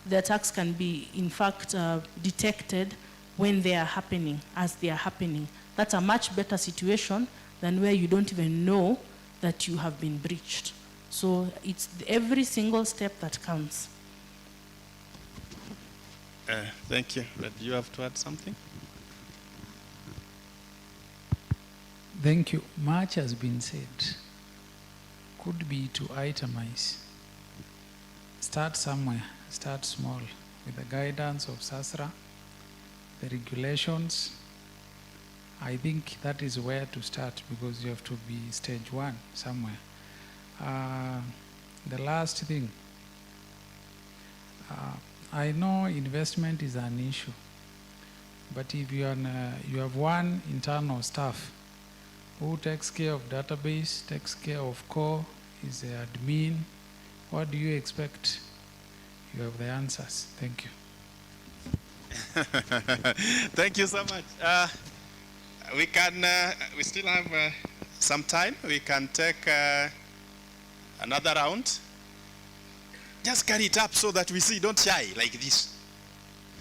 the attacks can be, in fact, detected when they are happening, as they are happening. That's a much better situation than where you don't even know that you have been breached. So it's every single step that counts. Thank you. Do you have to add something? Thank you. Much has been said. Could be to itemize. Start somewhere, start small, with the guidance of Sasra, the regulations. I think that is where to start, because you have to be stage one somewhere. The last thing, I know investment is an issue, but if you have one internal staff who takes care of database, takes care of core, is the admin, what do you expect? You have the answers. Thank you. Thank you so much. We still have some time. We can take another round. Just carry it up so that we see. Don't shy like this.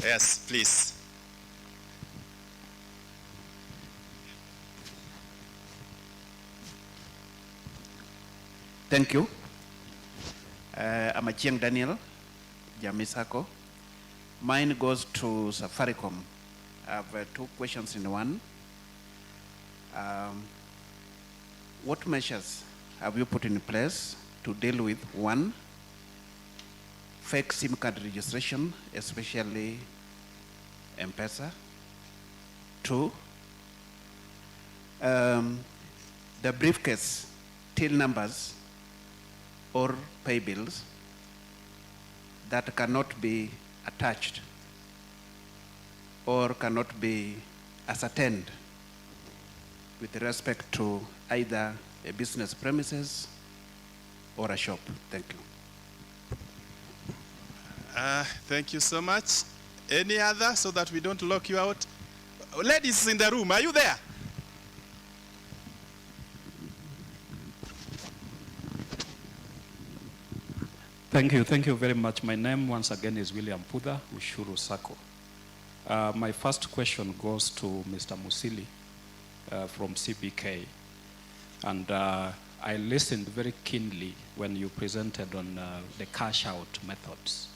Yes, please. Thank you. I'm Achieng Daniel, Jamii Sacco. Mine goes to Safaricom. I have two questions in one. What measures have you put in place to deal with, one, fake SIM card registration, especially M-Pesa? Two, the briefcase till numbers or pay bills that cannot be attached or cannot be ascertained with respect to either a business premises or a shop. Thank you. Thank you so much. Any other, so that we don't lock you out? Ladies in the room, are you there? Thank you very much. My name once again is William Pudha, Ushuru Sacco. My first question goes to Mr. Musili from CBK. And I listened very keenly when you presented on the cash out methods.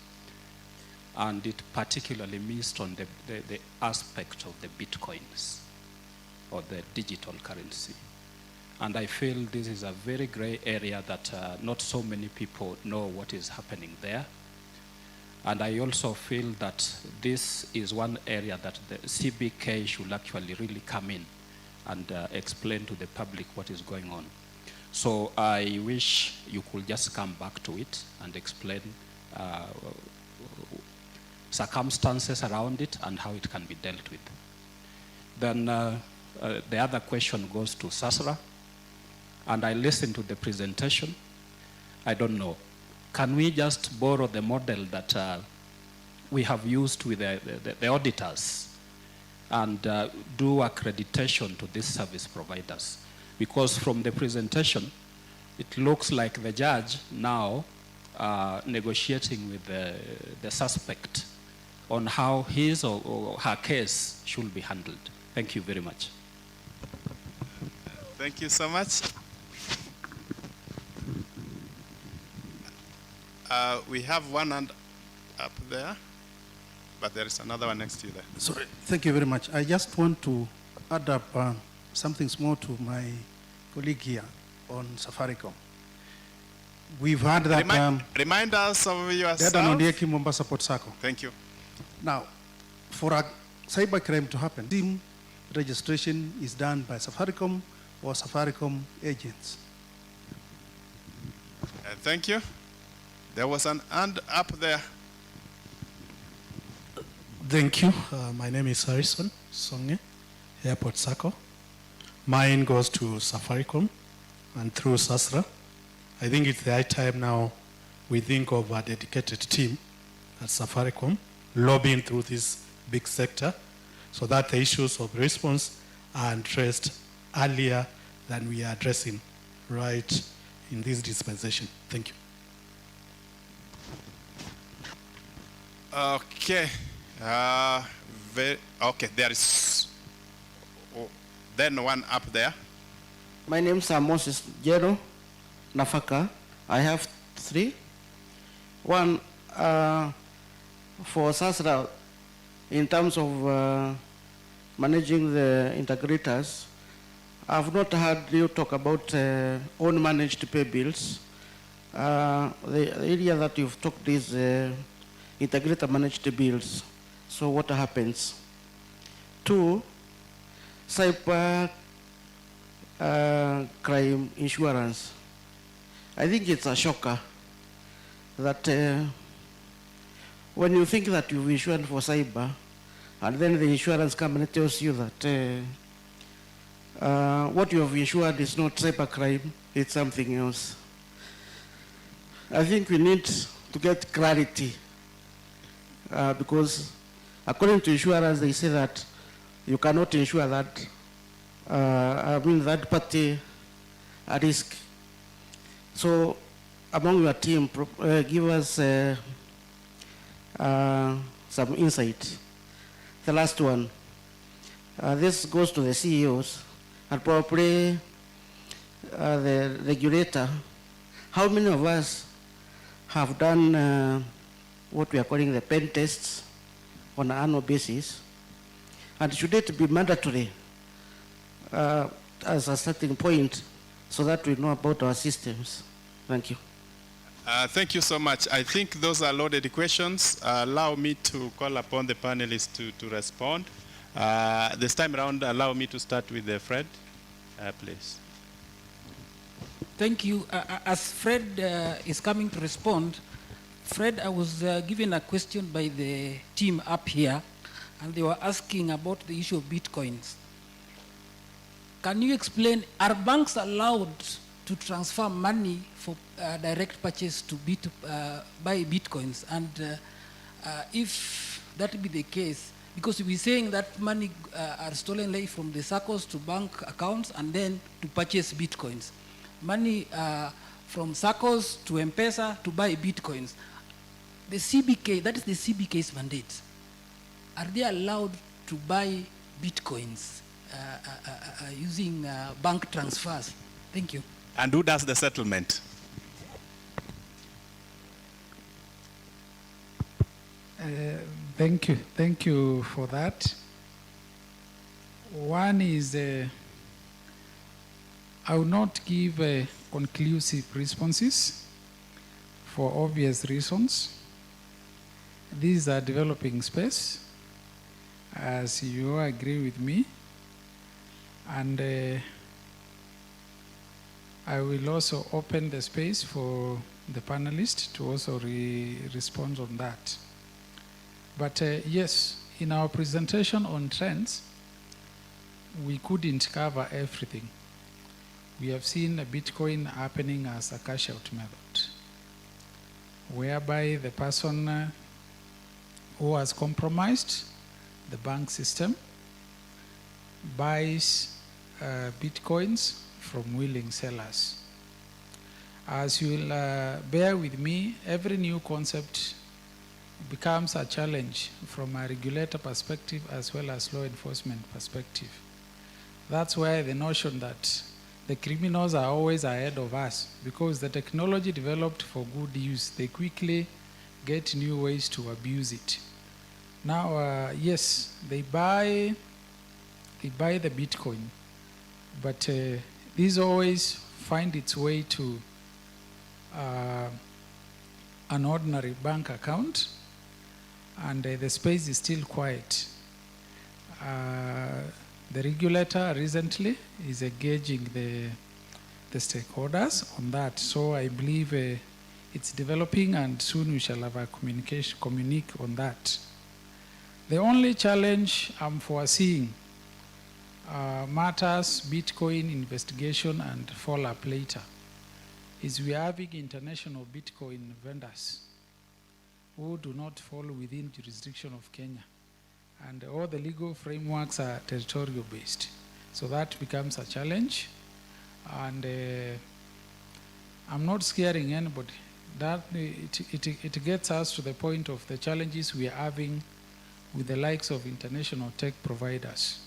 And it particularly missed on the aspect of the bitcoins or the digital currency. And I feel this is a very gray area that not so many people know what is happening there. And I also feel that this is one area that the CBK should actually really come in and explain to the public what is going on. So I wish you could just come back to it and explain circumstances around it and how it can be dealt with. Then the other question goes to Sasra. And I listened to the presentation. I don't know. Can we just borrow the model that we have used with the auditors and do accreditation to these service providers? Because from the presentation, it looks like the judge now negotiating with the suspect on how his or her case should be handled. Thank you very much. Thank you so much. We have one hand up there, but there is another one next to you there. Sorry, thank you very much. I just want to add up something small to my colleague here on Safaricom. We've heard that... Remind us of yourself. Mombasa Port Sacco. Thank you. Now, for a cybercrime to happen, SIM registration is done by Safaricom or Safaricom agents. Thank you. There was an hand up there. Thank you. My name is Harrison Songe, Airport Sacco. Mine goes to Safaricom and through Sasra. I think it's the high time now we think of a dedicated team at Safaricom lobbying through this big sector so that the issues of response are addressed earlier than we are addressing right in this dispensation. Thank you. Okay. Okay, there is then one up there. My name is Moses Jero Nafaka. I have 3. One, for Sasra, in terms of managing the integrators, I've not heard you talk about own managed pay bills. The area that you've talked is integrator managed bills. So what happens? 2, cyber crime insurance. I think it's a shocker that when you think that you've insured for cyber, and then the insurance company tells you that what you have insured is not cyber crime, it's something else. I think we need to get clarity because according to insurance, they say that you cannot insure that, that party at risk. So among your team, give us some insight. The last one, this goes to the CEOs and probably the regulator. How many of us have done what we are calling the pen tests on an annual basis? And should it be mandatory as a starting point so that we know about our systems? Thank you. Thank you so much. I think those are loaded questions. Allow me to call upon the panelists to respond. This time around, allow me to start with Fred, please. Thank you. As Fred is coming to respond, Fred, I was given a question by the team up here, and they were asking about the issue of Bitcoins. Can you explain, are banks allowed to transfer money for direct purchase to buy Bitcoins? And if that be the case, because we're saying that money are stolen like from the Saccos to bank accounts and then to purchase Bitcoins. Money from Saccos to M-Pesa to buy Bitcoins. The CBK, that is the CBK's mandate. Are they allowed to buy Bitcoins using bank transfers? Thank you. And who does the settlement? Thank you. Thank you for that. One is, I will not give conclusive responses for obvious reasons. These are developing space, as you agree with me. And I will also open the space for the panelists to also respond on that. But yes, in our presentation on trends, we couldn't cover everything. We have seen a Bitcoin happening as a cash out method, whereby the person who has compromised the bank system buys Bitcoins from willing sellers. As you will bear with me, every new concept becomes a challenge from a regulator perspective as well as law enforcement perspective. That's why the notion that the criminals are always ahead of us, because the technology developed for good use, they quickly get new ways to abuse it. Now, yes, they buy the Bitcoin, but these always find its way to an ordinary bank account, and the space is still quiet. The regulator recently is engaging the stakeholders on that, so I believe it's developing, and soon we shall have a communique on that. The only challenge I'm foreseeing matters Bitcoin investigation and follow-up later is we are having international Bitcoin vendors who do not fall within jurisdiction of Kenya. And all the legal frameworks are territorial based. So that becomes a challenge. And I'm not scaring anybody. That it gets us to the point of the challenges we are having with the likes of international tech providers,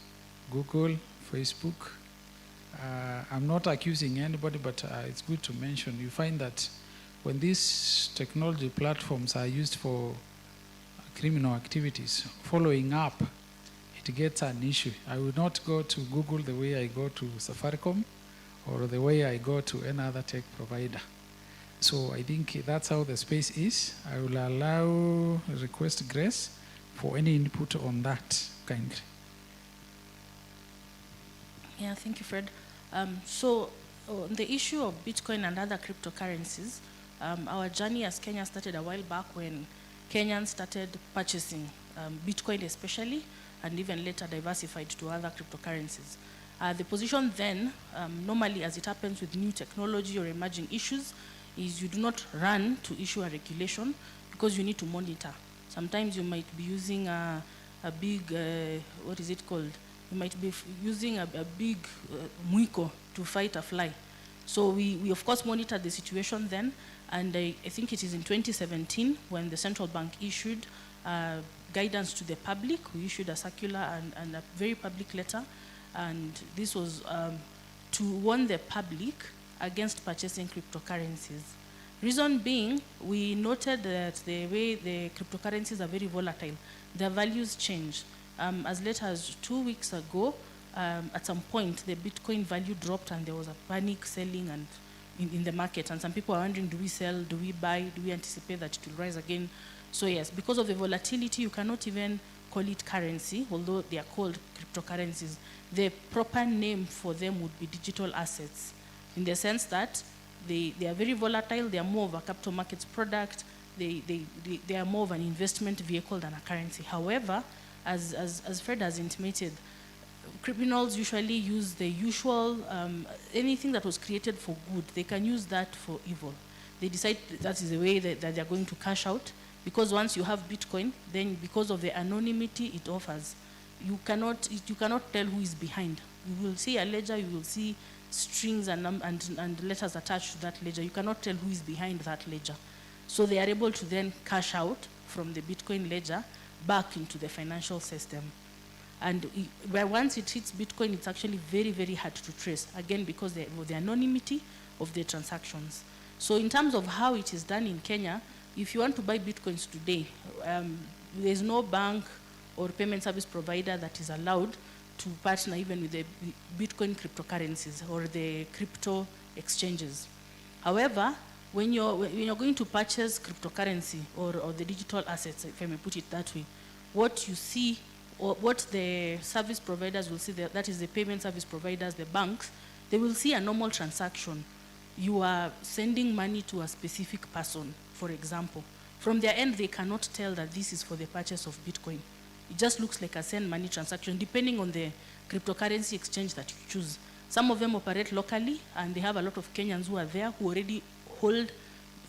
Google, Facebook. I'm not accusing anybody, but it's good to mention. You find that when these technology platforms are used for criminal activities, following up, it gets an issue. I will not go to Google the way I go to Safaricom or the way I go to any other tech provider. So I think that's how the space is. I will allow request Grace for any input on that kindly. Yeah, thank you, Fred. So on the issue of Bitcoin and other cryptocurrencies, our journey as Kenya started a while back when Kenyans started purchasing Bitcoin especially, and even later diversified to other cryptocurrencies. The position then, normally as it happens with new technology or emerging issues, is you do not run to issue a regulation because you need to monitor. Sometimes you might be using a big, what is it called? You might be using a big mwiko to fight a fly. So we of course monitor the situation then, and I think it is in 2017 when the central bank issued guidance to the public. We issued a circular and a very public letter, and this was to warn the public against purchasing cryptocurrencies. Reason being, we noted that the way the cryptocurrencies are very volatile, their values change. As late as 2 weeks ago, at some point, the Bitcoin value dropped and there was a panic selling and in the market. And some people are wondering, do we sell, do we buy, do we anticipate that it will rise again? So yes, because of the volatility, you cannot even call it currency, although they are called cryptocurrencies. The proper name for them would be digital assets, in the sense that they are very volatile, they are more of a capital markets product, they are more of an investment vehicle than a currency. However, as Fred has intimated, criminals usually use the usual, anything that was created for good, they can use that for evil. They decide that is the way that they're going to cash out, because once you have Bitcoin, then because of the anonymity it offers, you cannot tell who is behind. You will see a ledger, you will see strings and letters attached to that ledger. You cannot tell who is behind that ledger. So they are able to then cash out from the Bitcoin ledger back into the financial system. And once it hits Bitcoin, it's actually very, very hard to trace, again, because of the anonymity of the transactions. So in terms of how it is done in Kenya, if you want to buy Bitcoins today, there's no bank or payment service provider that is allowed to partner even with the Bitcoin cryptocurrencies or the crypto exchanges. However, when you're going to purchase cryptocurrency or the digital assets, if I may put it that way, what you see, or what the service providers will see, that is the payment service providers, the banks, they will see a normal transaction. You are sending money to a specific person, for example. From their end, they cannot tell that this is for the purchase of Bitcoin. It just looks like a send money transaction, depending on the cryptocurrency exchange that you choose. Some of them operate locally, and they have a lot of Kenyans who are there who already hold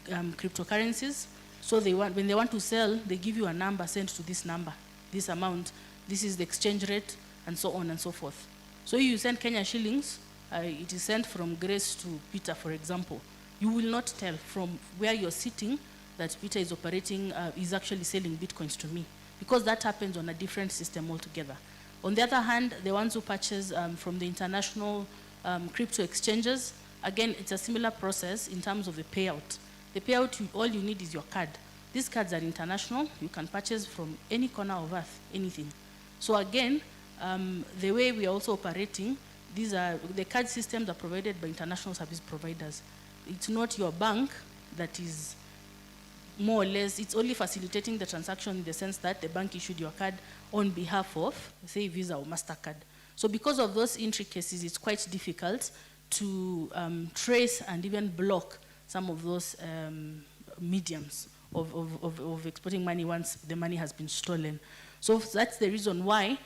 cryptocurrencies. So when they want to sell, they give you a number, send to this number, this amount, this is the exchange rate, and so on and so forth. So you send Kenya shillings, it is sent from Grace to Peter, for example. You will not tell from where you're sitting that Peter is operating, is actually selling Bitcoins to me, because that happens on a different system altogether. On the other hand, the ones who purchase from the international crypto exchanges, again, it's a similar process in terms of the payout. The payout, all you need is your card. These cards are international. You can purchase from any corner of earth, anything. So again, the way we are also operating, these are, the card systems are provided by international service providers. It's not your bank that is more or less, it's only facilitating the transaction in the sense that the bank issued your card on behalf of, say, Visa or MasterCard. So because of those intricacies, it's quite difficult to trace and even block some of those mediums of exporting money once the money has been stolen. So that's the reason why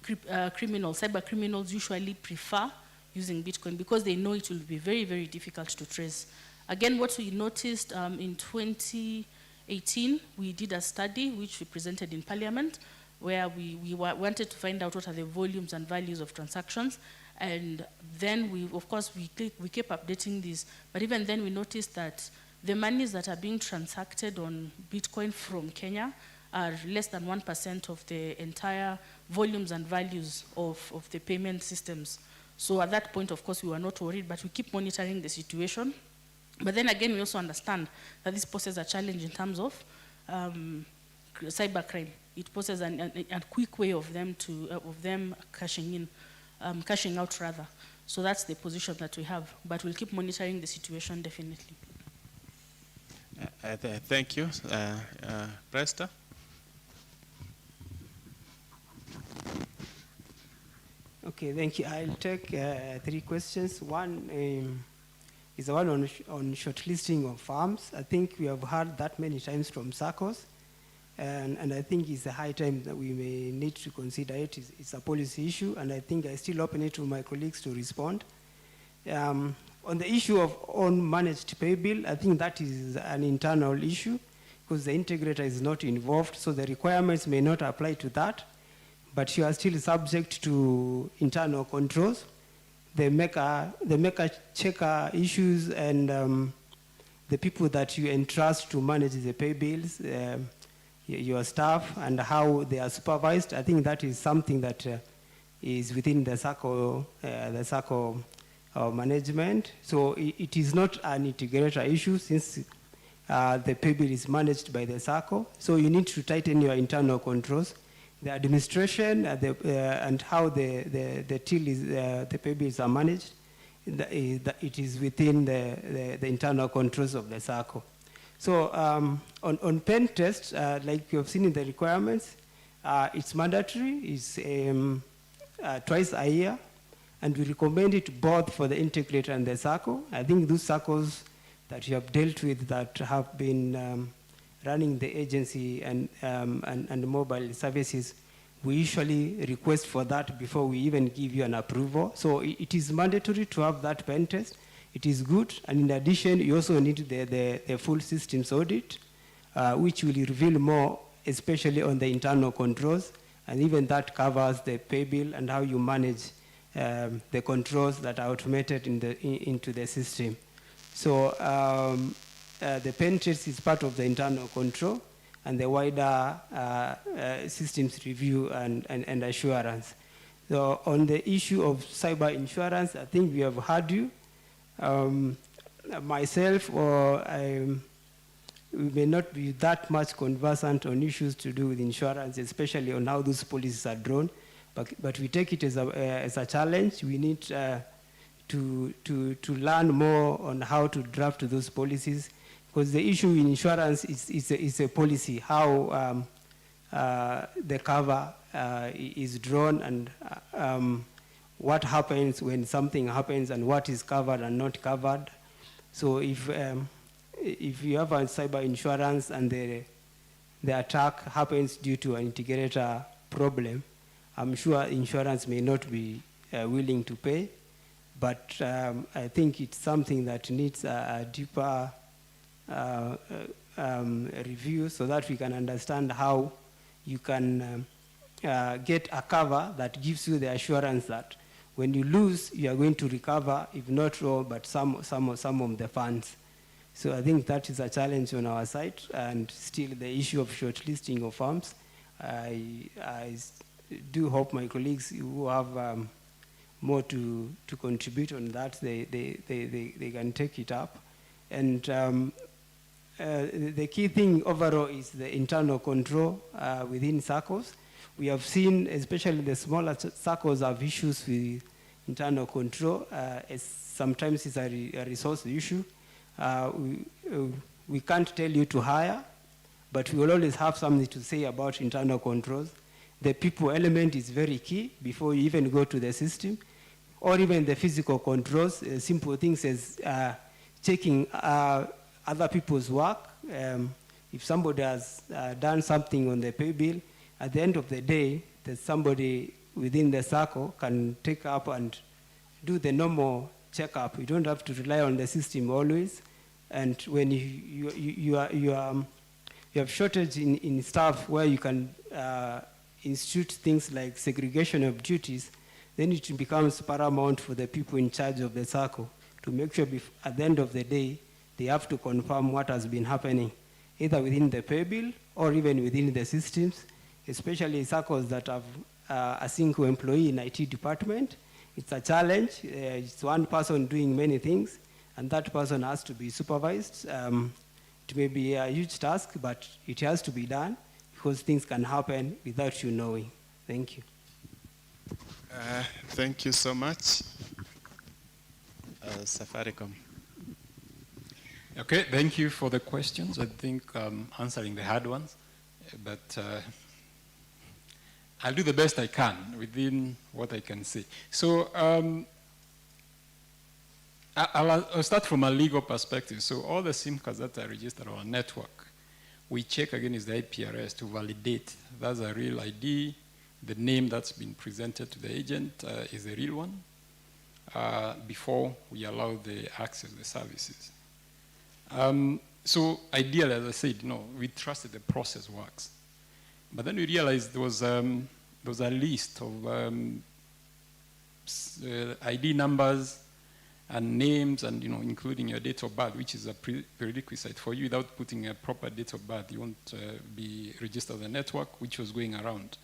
cyber criminals usually prefer using Bitcoin, because they know it will be very, very difficult to trace. Again, what we noticed in 2018, we did a study which we presented in Parliament, where we wanted to find out what are the volumes and values of transactions. And then of course, we kept updating this. But even then, we noticed that the monies that are being transacted on Bitcoin from Kenya are less than 1% of the entire volumes and values of the payment systems. So at that point, of course, we were not worried, but we keep monitoring the situation. But then again, we also understand that this poses a challenge in terms of cybercrime. It poses a quick way of them cashing out rather. So that's the position that we have. But we'll keep monitoring the situation definitely. Thank you, Presta. Okay, thank you. I'll take 3 questions. One is the one on shortlisting of farms. I think we have heard that many times from Saccos, and I think it's a high time that we may need to consider it. It's a policy issue, and I think I still open it to my colleagues to respond. On the issue of on-managed pay bill, I think that is an internal issue because the integrator is not involved, so the requirements may not apply to that, but you are still subject to internal controls. The maker checker issues and the people that you entrust to manage the pay bills, your staff and how they are supervised. I think that is something that is within the Sacco management. So it is not an integrator issue since the pay bill is managed by the Sacco. So you need to tighten your internal controls. The administration and how the till is, the pay bills are managed, it is within the internal controls of the Sacco. So on pen test, like you have seen in the requirements, it's mandatory. It's twice a year, and we recommend it both for the integrator and the Sacco. I think those Saccos that you have dealt with that have been running the agency and mobile services, we usually request for that before we even give you an approval. So it is mandatory to have that pen test. It is good, and in addition, you also need the full systems audit, which will reveal more, especially on the internal controls, and even that covers the pay bill and how you manage the controls that are automated into the system. So the pen test is part of the internal control and the wider systems review and assurance. So on the issue of cyber insurance, I think we have heard you. Myself, we may not be that much conversant on issues to do with insurance, especially on how those policies are drawn, but we take it as a challenge. We need to learn more on how to draft those policies, because the issue in insurance is a policy, how the cover is drawn and what happens when something happens and what is covered and not covered. So if you have a cyber insurance and the attack happens due to an integrator problem, I'm sure insurance may not be willing to pay, but I think it's something that needs a deeper review so that we can understand how you can get a cover that gives you the assurance that when you lose, you are going to recover, if not all, but some of the funds. So I think that is a challenge on our side, and still the issue of shortlisting of farms. I do hope my colleagues who have more to contribute on that, they can take it up. And the key thing overall is the internal control within Saccos. We have seen, especially the smaller Saccos, have issues with internal control. Sometimes it's a resource issue. We can't tell you to hire, but we will always have something to say about internal controls. The people element is very key before you even go to the system, or even the physical controls, simple things as checking other people's work, if somebody has done something on the pay bill, at the end of the day, there's somebody within the Sacco can take up and do the normal checkup. You don't have to rely on the system always. And when you have shortage in staff where you can institute things like segregation of duties, then it becomes paramount for the people in charge of the Sacco to make sure at the end of the day, they have to confirm what has been happening, either within the pay bill or even within the systems, especially Saccos that have a single employee in IT department. It's a challenge. It's one person doing many things, and that person has to be supervised. It may be a huge task, but it has to be done because things can happen without you knowing. Thank you. Thank you so much. Safaricom. Okay, thank you for the questions. I think answering the hard ones, but I'll do the best I can within what I can say. So I'll start from a legal perspective. So all the SIM cards that are registered on our network, we check against the IPRS to validate that's a real ID. The name that's been presented to the agent is a real one before we allow the access to the services. So ideally, as I said, we trusted the process works. But then we realized there was a list of ID numbers and names and, including your date of birth, which is a prerequisite for you. Without putting a proper date of birth, you won't be registered on the network, which was going around.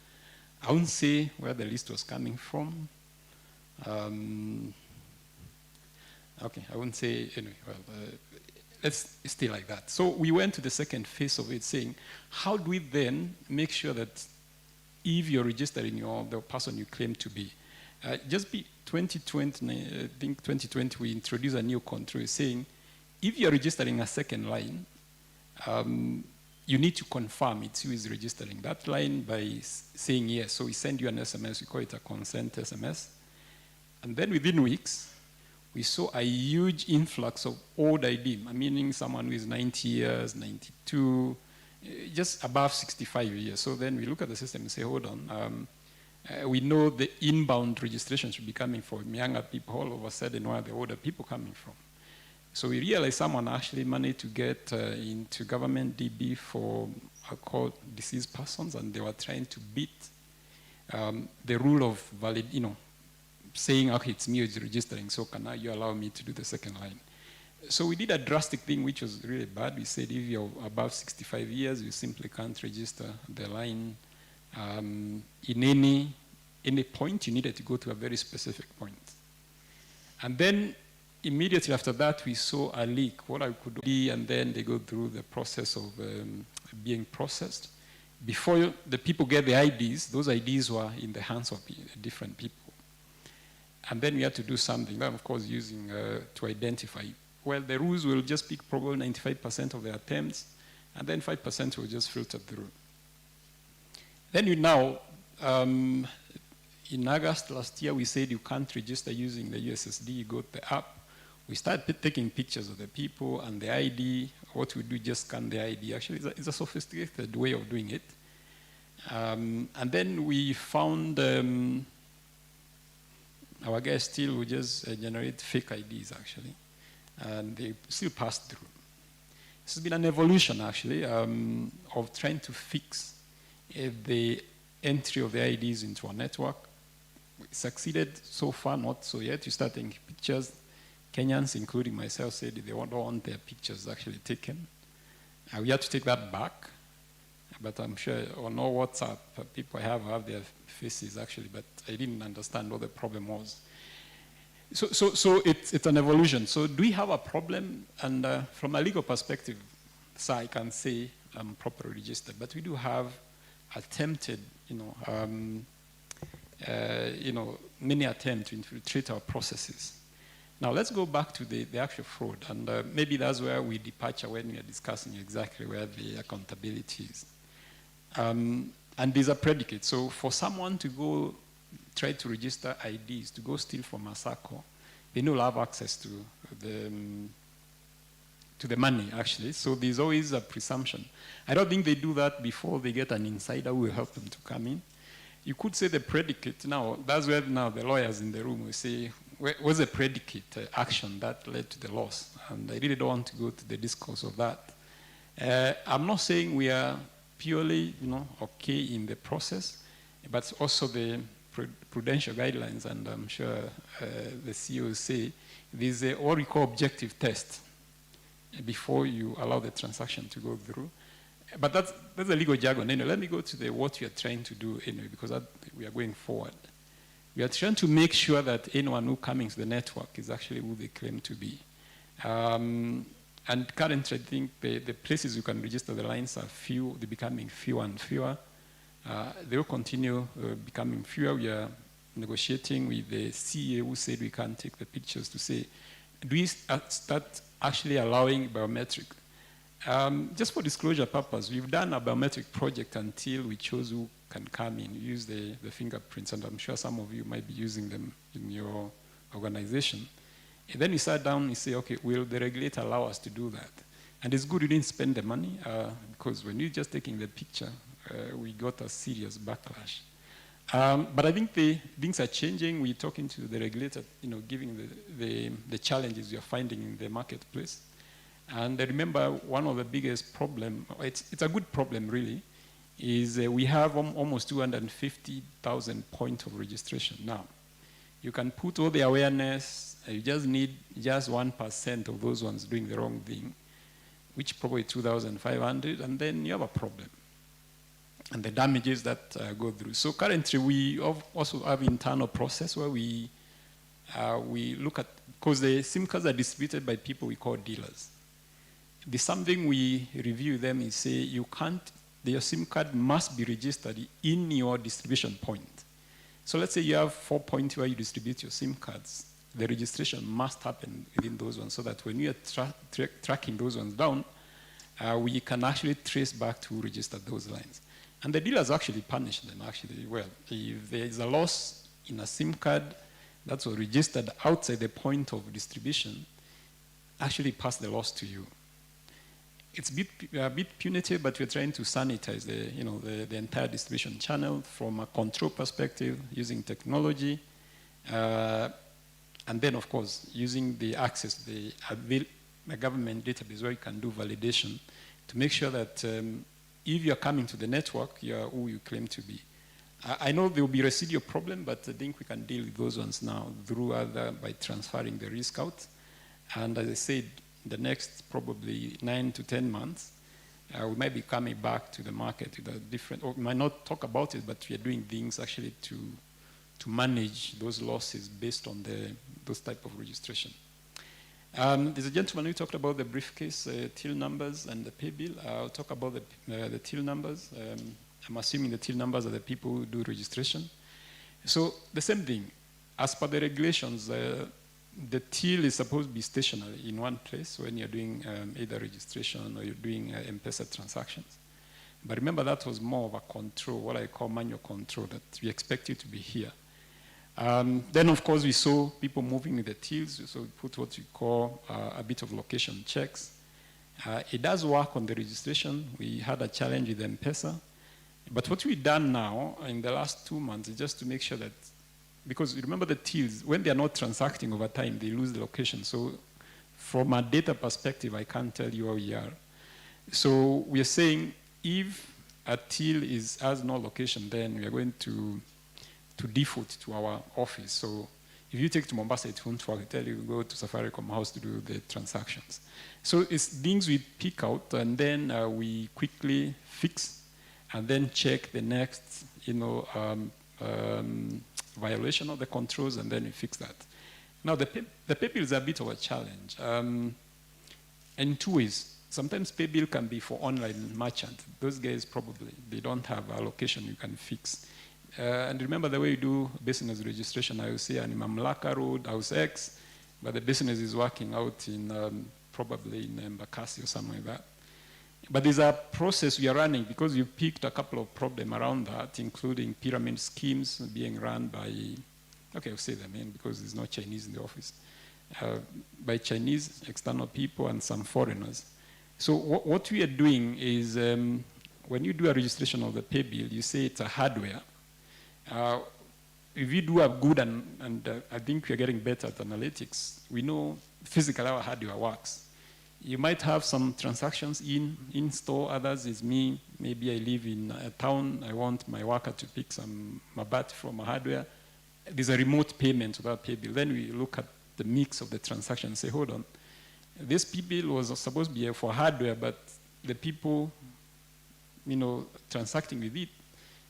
I won't say where the list was coming from. Okay, I won't say, anyway, well, let's stay like that. So we went to the second phase of it, saying, how do we then make sure that if you're registering the person you claim to be, 2020, I think 2020, we introduced a new control saying, if you're registering a second line, you need to confirm it's who is registering that line by saying yes. So we send you an SMS, we call it a consent SMS. And then within weeks, we saw a huge influx of old ID, meaning someone who is 90 years, 92, just above 65 years. So then we look at the system and say, hold on, we know the inbound registration should be coming from younger people. All of a sudden, where are the older people coming from? So we realized someone actually managed to get into government DB for called deceased persons, and they were trying to beat the rule of valid, saying, okay, it's me who's registering, so can you allow me to do the second line? So we did a drastic thing, which was really bad. We said if you're above 65 years, you simply can't register the line. In any point, you needed to go to a very specific point. And then immediately after that, we saw a leak, what I could do, and then they go through the process of being processed. Before the people get the IDs, those IDs were in the hands of different people. And then we had to do something, then of course using to identify. Well, the rules will just pick probably 95% of the attempts, and then 5% will just filter through. Then in August last year, we said you can't register using the USSD, you go to the app. We started taking pictures of the people and the ID. What we do, just scan the ID. Actually, it's a sophisticated way of doing it. And then we found our guys still would just generate fake IDs, actually. And they still pass through. This has been an evolution, actually, of trying to fix the entry of the IDs into our network. We succeeded so far, not so yet. You start taking pictures. Kenyans, including myself, said they don't want their pictures actually taken. We had to take that back. But I'm sure on all WhatsApp, people have their faces, actually, but I didn't understand what the problem was. So it's an evolution. So do we have a problem? And from a legal perspective, so I can say I'm properly registered, but we do have attempted, many attempts to infiltrate our processes. Now let's go back to the actual fraud, and maybe that's where we departure when we are discussing exactly where the accountability is. And these are predicates. So for someone to go try to register IDs, to go steal from a Sacco, they will have access to to the money, actually. So there's always a presumption. I don't think they do that before they get an insider who will help them to come in. You could say the predicate. Now, that's where now the lawyers in the room will say, what's the predicate action that led to the loss? And I really don't want to go to the discourse of that. I'm not saying we are purely, okay in the process, but also the prudential guidelines, and I'm sure the CEO will say, there's what we call objective test before you allow the transaction to go through. But that's a legal jargon. Anyway, let me go to what we are trying to do anyway, because we are going forward. We are trying to make sure that anyone who comes to the network is actually who they claim to be. And currently, I think the places you can register the lines are few. They're becoming fewer and fewer. They will continue becoming fewer. We are negotiating with the CA who said we can't take the pictures to say, do we start actually allowing biometric? Just for disclosure purpose, we've done a biometric project until we chose who can come in, use the fingerprints, and I'm sure some of you might be using them in your organization. And then we sat down and say, okay, will the regulator allow us to do that? And it's good we didn't spend the money, because when you're just taking the picture, we got a serious backlash. But I think things are changing. We're talking to the regulator, giving the challenges we are finding in the marketplace. And I remember one of the biggest problems, it's a good problem really, is we have almost 250,000 points of registration now. You can put all the awareness, you just need just 1% of those ones doing the wrong thing, which probably 2,500, and then you have a problem. And the damages that go through. So currently we also have internal process where we look at, because the SIM cards are distributed by people we call dealers. The something we review them is say your SIM card must be registered in your distribution point. So let's say you have 4 points where you distribute your SIM cards. The registration must happen within those ones so that when we are tracking those ones down, we can actually trace back to who registered those lines. And the dealers actually punish them actually well. If there is a loss in a SIM card that's registered outside the point of distribution, actually pass the loss to you. It's a bit punitive, but we're trying to sanitize the entire distribution channel from a control perspective, using technology, and then, of course, using the access, the government database where you can do validation to make sure that if you're coming to the network, you're who you claim to be. I know there will be residual problem, but I think we can deal with those ones now by transferring the risk out. And as I said, the next probably 9 to 10 months, we might be coming back to the market with a different, or we might not talk about it, but we are doing things actually to manage those losses based on those type of registration. There's a gentleman who talked about the briefcase till numbers and the pay bill. I'll talk about the till numbers. I'm assuming the till numbers are the people who do registration. So the same thing, as per the regulations, the till is supposed to be stationary in one place when you're doing either registration or you're doing M-Pesa transactions. But remember, that was more of a control, what I call manual control, that we expect you to be here. Then, of course, we saw people moving with the tills, so we put what we call a bit of location checks. It does work on the registration. We had a challenge with M-Pesa. But what we've done now in the last 2 months is just to make sure that, because remember the tills, when they are not transacting over time, they lose the location. So from a data perspective, I can't tell you where we are. So we are saying if a till has no location, then we are going to default to our office. So if you take to Mombasa, it won't work. I tell you, go to Safaricom House to do the transactions. So it's things we pick out, and then we quickly fix, and then check the next, violation of the controls, and then we fix that. Now, the pay bill is a bit of a challenge. In two ways. Sometimes pay bill can be for online merchant. Those guys probably, they don't have a location you can fix. And remember the way you do business registration, I will say in Mamlaka Road, House X, but the business is working out in probably in Mbakasi or something like that. But there's a process we are running because you picked a couple of problems around that, including pyramid schemes being run by, okay, I'll say them in because there's no Chinese in the office. by Chinese external people and some foreigners. So what we are doing is when you do a registration of the pay bill, you say it's a hardware. If you do a good, and I think we are getting better at analytics, we know physically how hardware works. You might have some transactions in store, others is me. Maybe I live in a town, I want my worker to pick some mabat from a hardware. There's a remote payment without pay bill. Then we look at the mix of the transaction and say, hold on, this pay bill was supposed to be for hardware, but the people, transacting with it,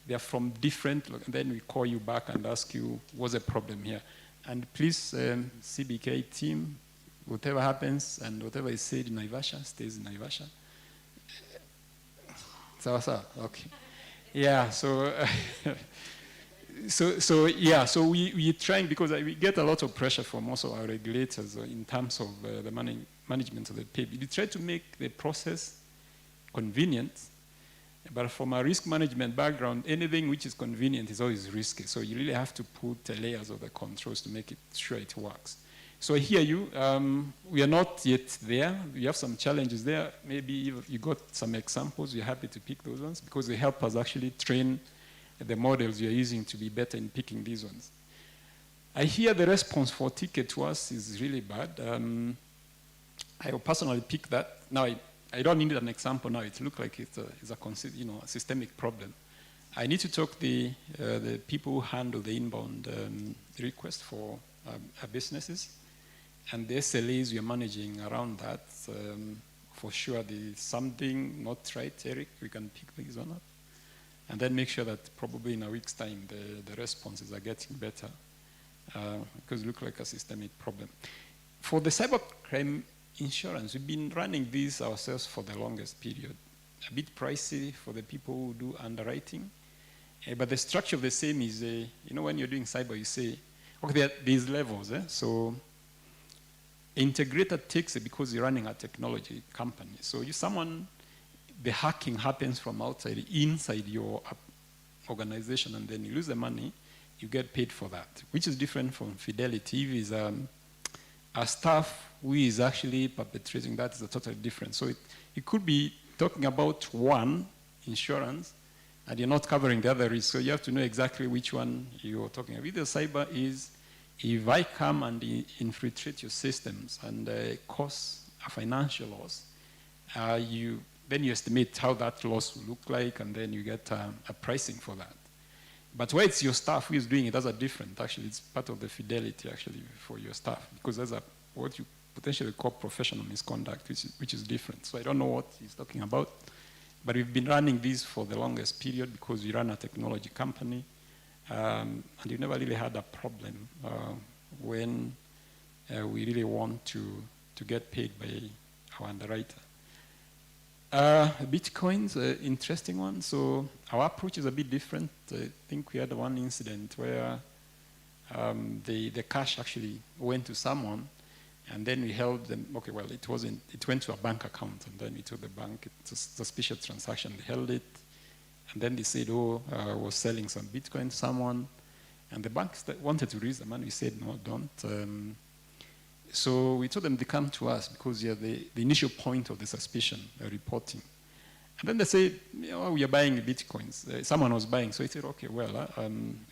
they are from different, and then we call you back and ask you, what's the problem here? And please, CBK team, whatever happens and whatever is said in Naivasha stays in Naivasha. Sasra, okay. Yeah, so we're trying, because we get a lot of pressure from also our regulators in terms of the management of the pay. We try to make the process convenient, but from a risk management background, anything which is convenient is always risky. So you really have to put layers of the controls to make it sure it works. So I hear you. We are not yet there. We have some challenges there. Maybe if you got some examples, we're happy to pick those ones because they help us actually train the models you're using to be better in picking these ones. I hear the response for ticket to us is really bad. I will personally pick that. Now, I don't need an example now. It looks like it's a systemic problem. I need to talk to the people who handle the inbound request for businesses and the SLAs we are managing around that. For sure, there's something not right, Eric. We can pick this one up. And then make sure that probably in a week's time, the responses are getting better because it looks like a systemic problem. For the cybercrime insurance, we've been running these ourselves for the longest period. A bit pricey for the people who do underwriting, but the structure of the same is, when you're doing cyber, you say, okay, there are these levels. So integrator takes it because you're running a technology company. So the hacking happens from outside, inside your organization, and then you lose the money, you get paid for that, which is different from Fidelity. If it's a staff who is actually perpetrating that is a totally different. So it could be talking about one insurance, and you're not covering the other risk. So you have to know exactly which one you're talking about. With the cyber is, if I come and infiltrate your systems and cause a financial loss, then you estimate how that loss will look like, and then you get a pricing for that. But where it's your staff who is doing it, that's a different. Actually, it's part of the fidelity actually for your staff, because that's what you potentially call professional misconduct, which is different. So I don't know what he's talking about, but we've been running these for the longest period because we run a technology company, and we never really had a problem when we really want to get paid by our underwriter. Bitcoin's an interesting one. So our approach is a bit different. I think we had one incident where the cash actually went to someone, and then we held them. Okay, well, it went to a bank account, and then we told the bank it's a suspicious transaction. They held it, and then they said, I was selling some Bitcoin to someone, and the bank wanted to release the money. We said, no, don't. So we told them to come to us because you're the initial point of the suspicion, reporting. And then they said, we are buying Bitcoins. Someone was buying. So I said, okay, well,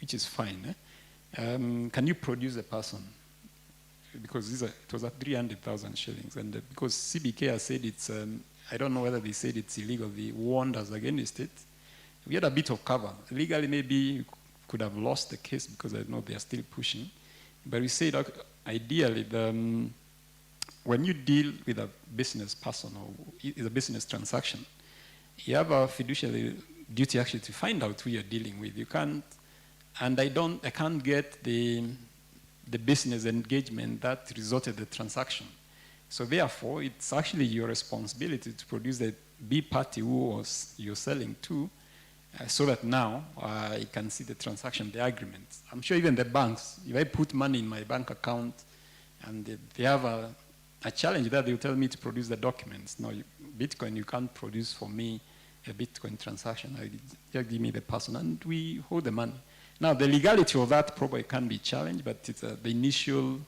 which is fine. Can you produce a person? Because it was at 300,000 shillings. And because CBK has said it's, I don't know whether they said it's illegal. They warned us against it. We had a bit of cover. Legally, maybe we could have lost the case because I know they are still pushing. But we said, ideally, when you deal with a business person or it's a business transaction, you have a fiduciary duty actually to find out who you're dealing with. You can't, and I can't get the business engagement that resulted in the transaction. So therefore, it's actually your responsibility to produce the B party who you're selling to, so that now I can see the transaction, the agreement. I'm sure even the banks, if I put money in my bank account and they have a challenge there, they'll tell me to produce the documents. No, Bitcoin, you can't produce for me a Bitcoin transaction. Just give me the person and we hold the money. Now, the legality of that probably can be challenged, but it's the initial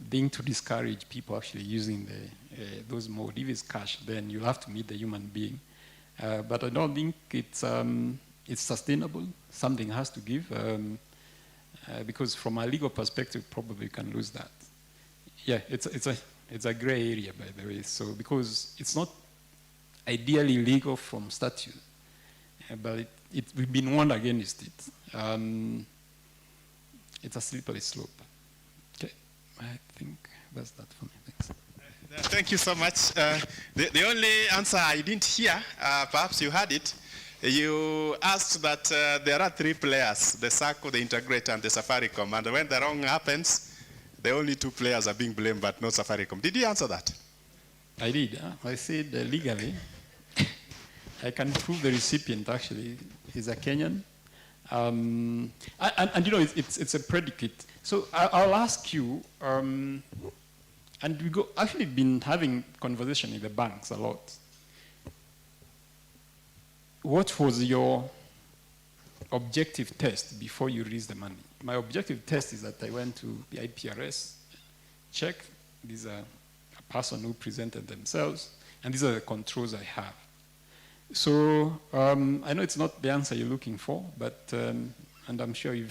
being to discourage people actually using those mode. If it's cash, then you'll have to meet the human being. But I don't think it's sustainable. Something has to give, because from a legal perspective, probably you can lose that. Yeah, it's a gray area, by the way. So because it's not ideally legal from statute, but we've been warned against it. It's a slippery slope. Okay, I think that's that for me. Thanks. Thank you so much. The only answer I didn't hear, perhaps you heard it, you asked that there are three players, the Sacco, the integrator, and the Safaricom, and when the wrong happens, the only two players are being blamed, but not Safaricom. Did you answer that? I did. I said legally, I can prove the recipient actually is a Kenyan. And you know, it's a predicate. So I'll ask you, and we actually been having conversation in the banks a lot. What was your objective test before you released the money? My objective test is that I went to the IPRS, checked, these are a person who presented themselves, and these are the controls I have. So I know it's not the answer you're looking for, but, and I'm sure you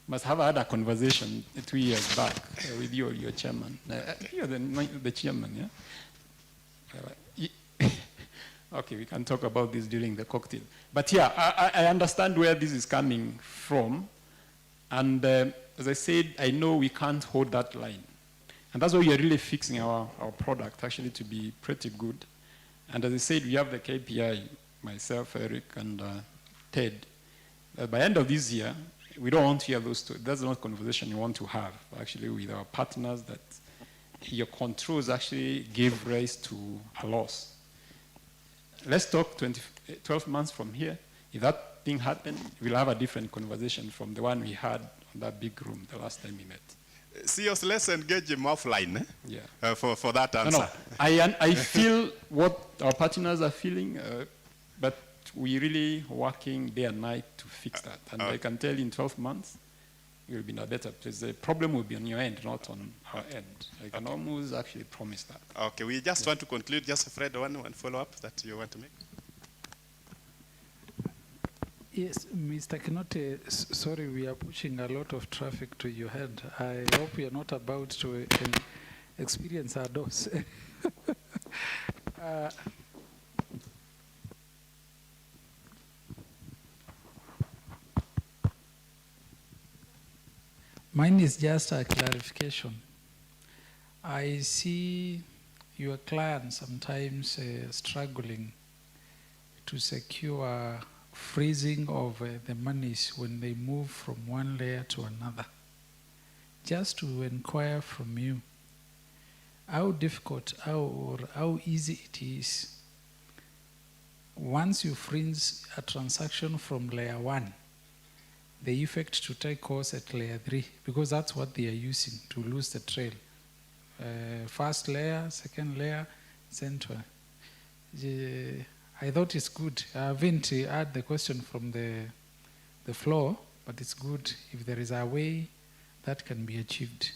must have had a conversation 2 years back with your chairman. You're the chairman, yeah? Okay, we can talk about this during the cocktail. But yeah, I understand where this is coming from. And as I said, I know we can't hold that line. And that's why we are really fixing our product actually to be pretty good. And as I said, we have the KPI, myself, Eric, and Ted. By the end of this year, we don't want to hear those two. That's not a conversation you want to have, actually, with our partners, that your controls actually gave rise to a loss. Let's talk 12 months from here. If that thing happened, we'll have a different conversation from the one we had in that big room the last time we met. Seriously, let's engage him offline yeah. For that answer. No. I feel what our partners are feeling, but we're really working day and night to fix that. And I can tell you in 12 months, you'll be in a better place. The problem will be on your end, not on our end. I can almost actually promise that. Okay, we just want to conclude. Just Fred, one follow-up that you want to make. Yes, Mr. Kinote, sorry, we are pushing a lot of traffic to your head. I hope you're not about to experience our dose. Mine is just a clarification. I see your clients sometimes struggling to secure freezing of the monies when they move from one layer to another. Just to inquire from you, how difficult or how easy it is once you freeze a transaction from layer 1, the effect to take course at layer 3, because that's what they are using to lose the trail. First layer, second layer, center. I thought it's good. I haven't had the question from the floor, but it's good if there is a way that can be achieved.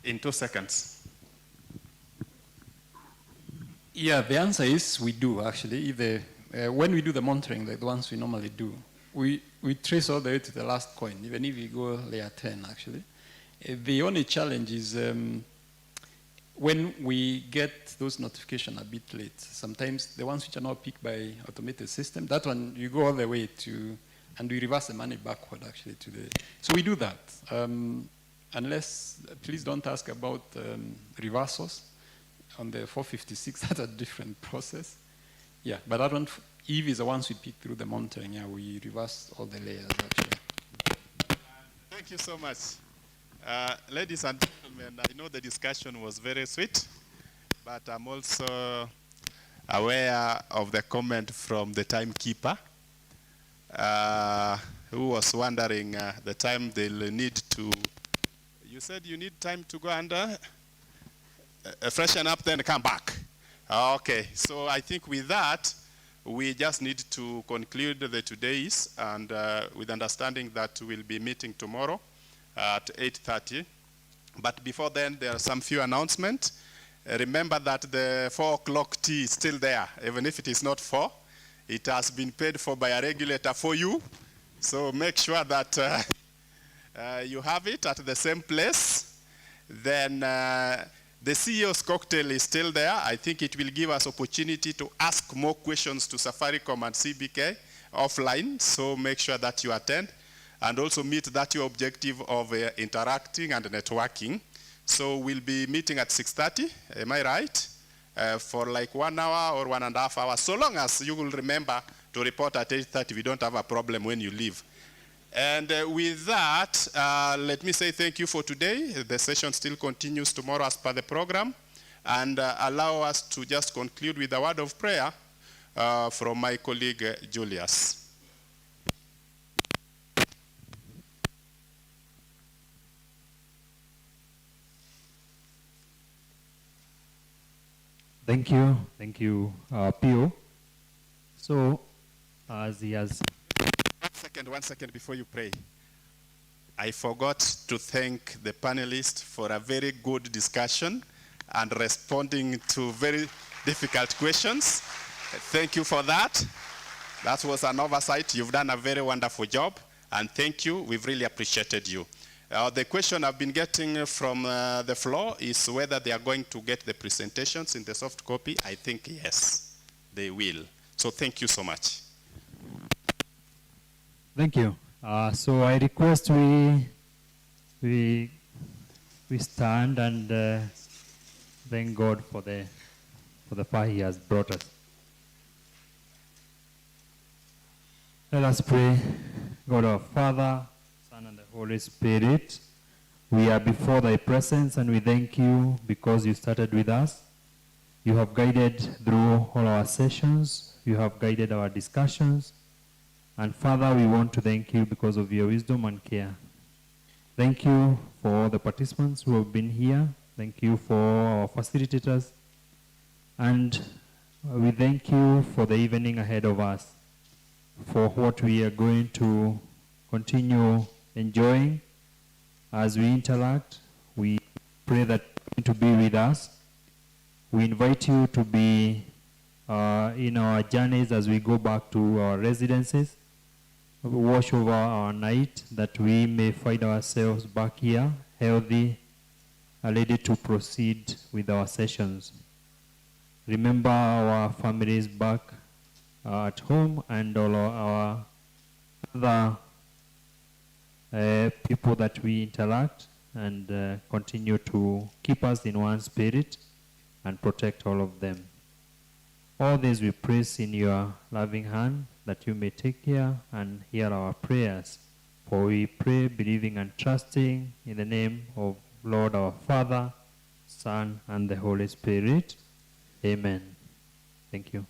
In 2 seconds. Yeah, the answer is we do, actually. When we do the monitoring, like the ones we normally do, we trace all the way to the last coin, even if we go layer 10, actually. The only challenge is when we get those notifications a bit late. Sometimes the ones which are not picked by automated system, that one you go all the way to, and we reverse the money backward, actually, to the... So we do that. Unless, please don't ask about reversals. On the 456, that's a different process. Yeah, but that one, Eve is the ones we pick through the monitoring. Yeah, we reverse all the layers, actually. Thank you so much. Ladies and gentlemen, I know the discussion was very sweet, but I'm also aware of the comment from the timekeeper, who was wondering the time they'll need to... You said you need time to go and freshen up, then come back. Okay, so I think with that, We just need to conclude the today's, and with understanding that we'll be meeting tomorrow at 8:30. But before then, there are some few announcements. Remember that the 4 o'clock tea is still there, even if it is not 4. It has been paid for by a regulator for you. So make sure that you have it at the same place. Then the CEO's cocktail is still there. I think it will give us opportunity to ask more questions to Safaricom and CBK offline. So make sure that you attend and also meet that your objective of interacting and networking. So we'll be meeting at 6:30, am I right? For like 1 hour or 1.5 hours. So long as you will remember to report at 8:30, we don't have a problem when you leave. And with that, let me say thank you for today. The session still continues tomorrow as per the program. And allow us to just conclude with a word of prayer from my colleague Julius. Thank you, Pio. So, as he has... 1 second before you pray. I forgot to thank the panelists for a very good discussion and responding to very difficult questions. Thank you for that. That was an oversight. You've done a very wonderful job, and thank you. We've really appreciated you. The question I've been getting from the floor is whether they are going to get the presentations in the soft copy. I think yes, they will. So thank you so much. Thank you. So I request we stand and thank God for the far He has brought us. Let us pray. God our Father, Son, and the Holy Spirit, we are before Thy presence, and we thank You because You started with us. You have guided through all our sessions. You have guided our discussions. And Father, we want to thank You because of Your wisdom and care. Thank You for all the participants who have been here. Thank You for our facilitators. And we thank You for the evening ahead of us, for what we are going to continue enjoying as we interact. We pray that You to be with us. We invite You to be in our journeys as we go back to our residences. Watch over our night, that we may find ourselves back here, healthy, ready to proceed with our sessions. Remember our families back at home and all our other people that we interact, and continue to keep us in one spirit and protect all of them. All this we place in Your loving hand, that You may take care and hear our prayers. For we pray, believing and trusting in the name of Lord our Father, Son, and the Holy Spirit. Amen. Thank you.